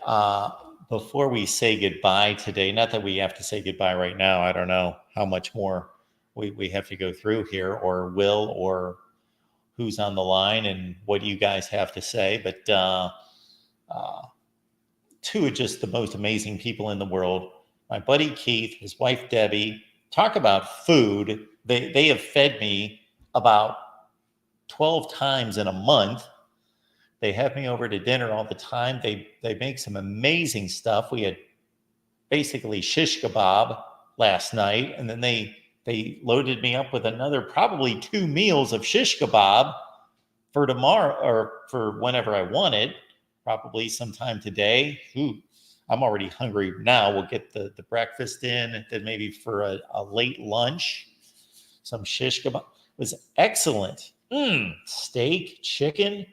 before we say goodbye today, not that we have to say goodbye right now. I don't know how much more we have to go through here, or will, or who's on the line and what you guys have to say. But two of just the most amazing people in the world. My buddy Keith, his wife Debbie. Talk about food. They have fed me about 12 times in a month. They have me over to dinner all the time. They make some amazing stuff. We had basically shish kebab last night, and then they loaded me up with another probably 2 meals of shish kebab for tomorrow, or for whenever I want it, probably sometime today. Ooh, I'm already hungry now. We'll get the breakfast in, then maybe for a late lunch, some shish kebab. It was excellent. Steak, chicken,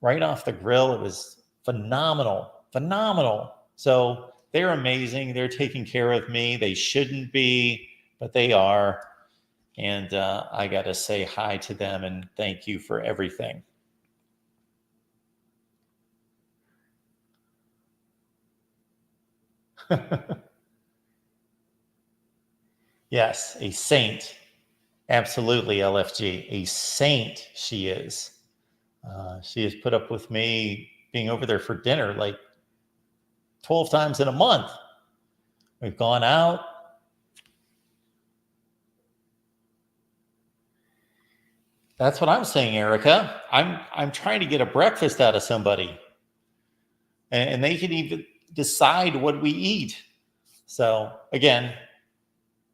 right off the grill. It was phenomenal, phenomenal. So they're amazing. They're taking care of me. They shouldn't be, but they are. And I got to say hi to them and thank you for everything. Yes, a saint. Absolutely, LFG. A saint she is. She has put up with me being over there for dinner like 12 times in a month. We've gone out. That's what I'm saying, Erica. I'm trying to get a breakfast out of somebody, and they can even decide what we eat. So again,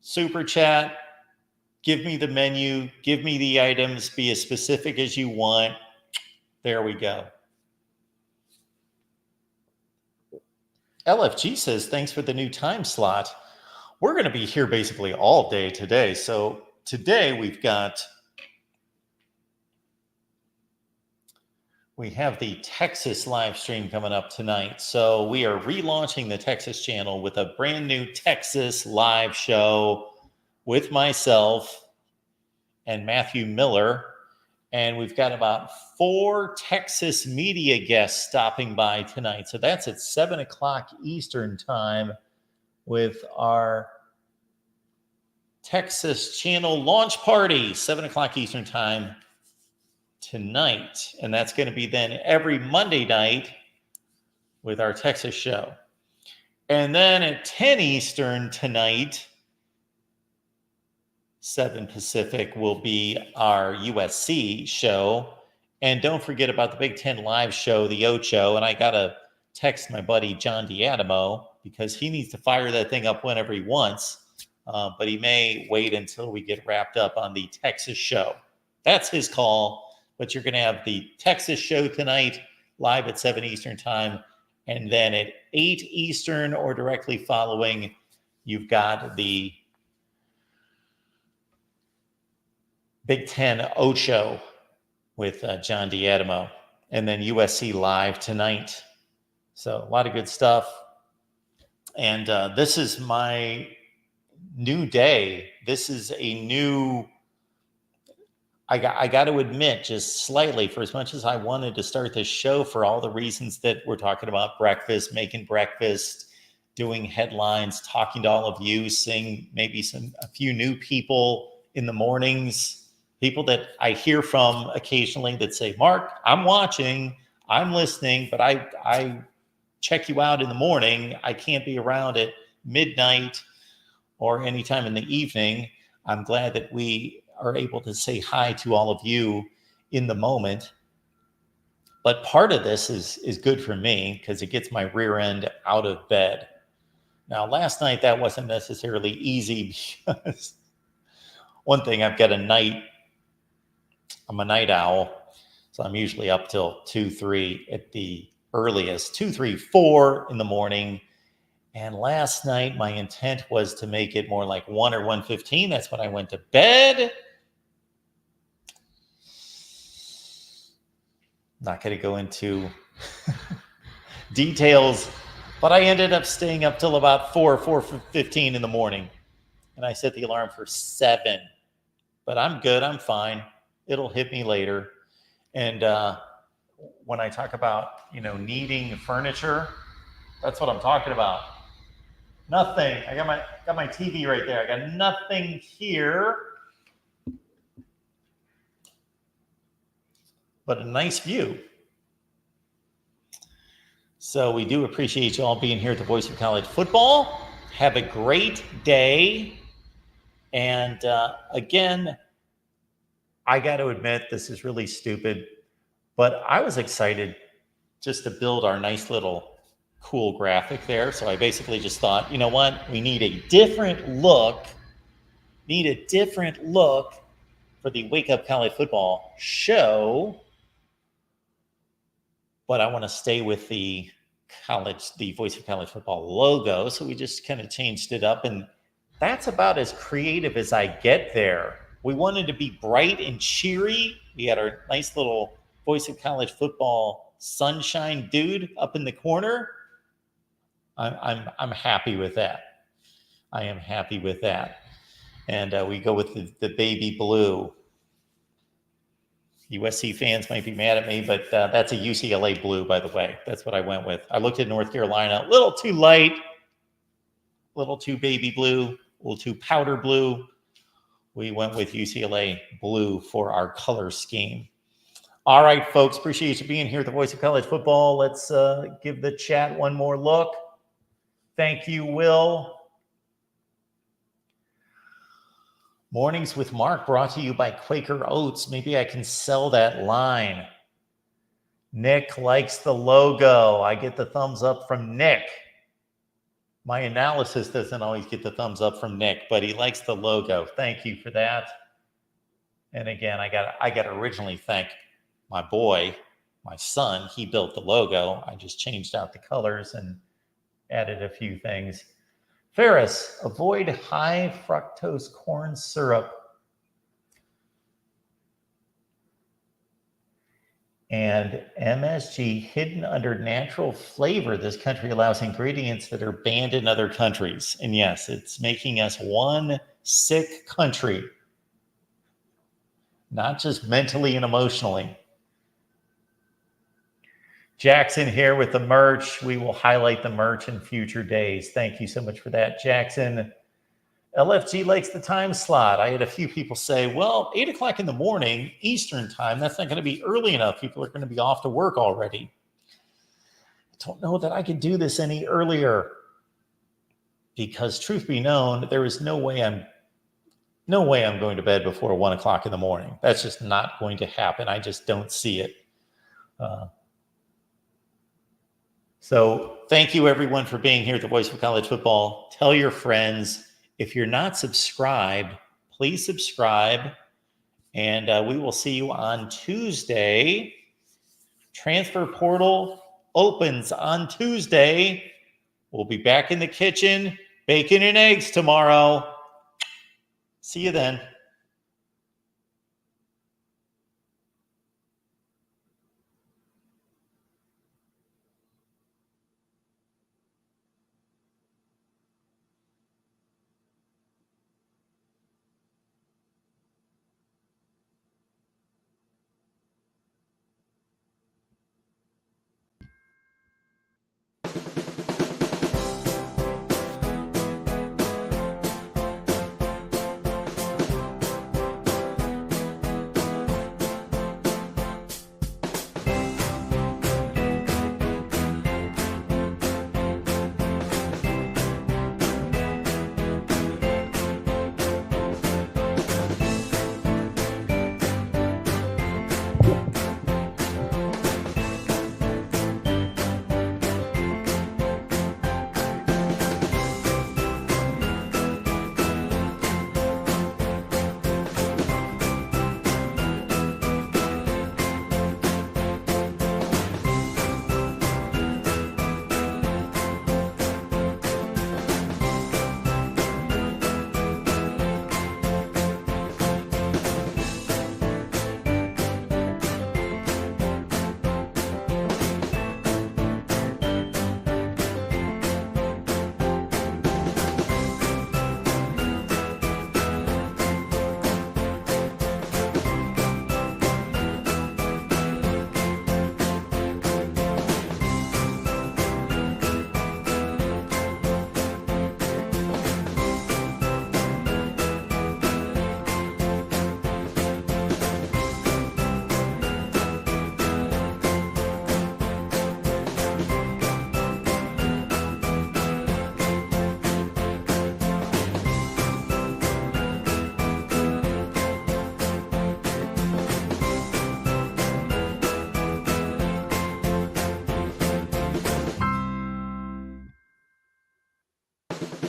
super chat. Give me the menu. Give me the items. Be as specific as you want. There we go. LFG says, thanks for the new time slot. We're going to be here basically all day today. So today we have the Texas live stream coming up tonight. So we are relaunching the Texas channel with a brand new Texas live show with myself and Matthew Miller. And we've got about 4 Texas media guests stopping by tonight. So that's at 7 o'clock Eastern time with our Texas channel launch party, 7 o'clock Eastern time tonight. And that's going to be then every Monday night with our Texas show. And then at 10 Eastern tonight, 7 Pacific, will be our USC show. And don't forget about the Big Ten Live show, the Ocho. And I got to text my buddy John D'Adamo because he needs to fire that thing up whenever he wants. But he may wait until we get wrapped up on the Texas show. That's his call. But you're going to have the Texas show tonight, live at 7 Eastern time. And then at 8 Eastern or directly following, you've got the Big Ten Ocho with John D'Adamo. And then USC live tonight. So a lot of good stuff. And this is my new day. This is a new... I got to admit, just slightly, for as much as I wanted to start this show for all the reasons that we're talking about, breakfast, making breakfast, doing headlines, talking to all of you, seeing maybe a few new people in the mornings, people that I hear from occasionally that say, Mark, I'm watching, I'm listening, but I check you out in the morning. I can't be around at midnight or anytime in the evening. I'm glad that we are able to say hi to all of you in the moment. But part of this is good for me because it gets my rear end out of bed. Now, last night that wasn't necessarily easy because one thing, I'm a night owl. So I'm usually up till 2, 3 at the earliest, 2, 3, 4 in the morning. And last night, my intent was to make it more like 1 or 1:15. That's when I went to bed. Not going to go into details, but I ended up staying up till about 4:15 in the morning. And I set the alarm for 7. But I'm good. I'm fine. It'll hit me later. And when I talk about, needing furniture, that's what I'm talking about. Nothing. I got my TV right there. I got nothing here but a nice view. So we do appreciate you all being here at the Voice of College Football. Have a great day. And again, I got to admit, this is really stupid, but I was excited just to build our nice little cool graphic there. So I basically just thought, you know what? We need a different look. For the Wake Up College Football show. But I want to stay with the Voice of College Football logo. So we just kind of changed it up. And that's about as creative as I get there. We wanted to be bright and cheery. We had our nice little Voice of College Football sunshine dude up in the corner. I'm happy with that. I am happy with that. And we go with the baby blue. USC fans might be mad at me, but that's a UCLA blue, by the way. That's what I went with. I looked at North Carolina, a little too light, a little too baby blue, a little too powder blue. We went with UCLA blue for our color scheme. All right, folks, appreciate you being here at the Voice of College Football. Let's give the chat one more look. Thank you, Will. Mornings with Mark brought to you by Quaker Oats. Maybe I can sell that line. Nick likes the logo. I get the thumbs up from Nick. My analysis doesn't always get the thumbs up from Nick, but he likes the logo. Thank you for that. And again, I got to originally thank my boy, my son. He built the logo. I just changed out the colors and added a few things. Ferris, avoid high fructose corn syrup. And MSG, hidden under natural flavor, this country allows ingredients that are banned in other countries. And yes, it's making us one sick country, not just mentally and emotionally. Jackson here with the merch. We will highlight the merch in future days. Thank you so much for that, Jackson. LFG likes the time slot. I had a few people say, well, 8 o'clock in the morning, Eastern time, that's not going to be early enough. People are going to be off to work already. I don't know that I could do this any earlier because, truth be known, there is no way I'm going to bed before 1 o'clock in the morning. That's just not going to happen. I just don't see it. So thank you, everyone, for being here at the Voice of College Football. Tell your friends. If you're not subscribed, please subscribe. And we will see you on Tuesday. Transfer portal opens on Tuesday. We'll be back in the kitchen, bacon and eggs tomorrow. See you then.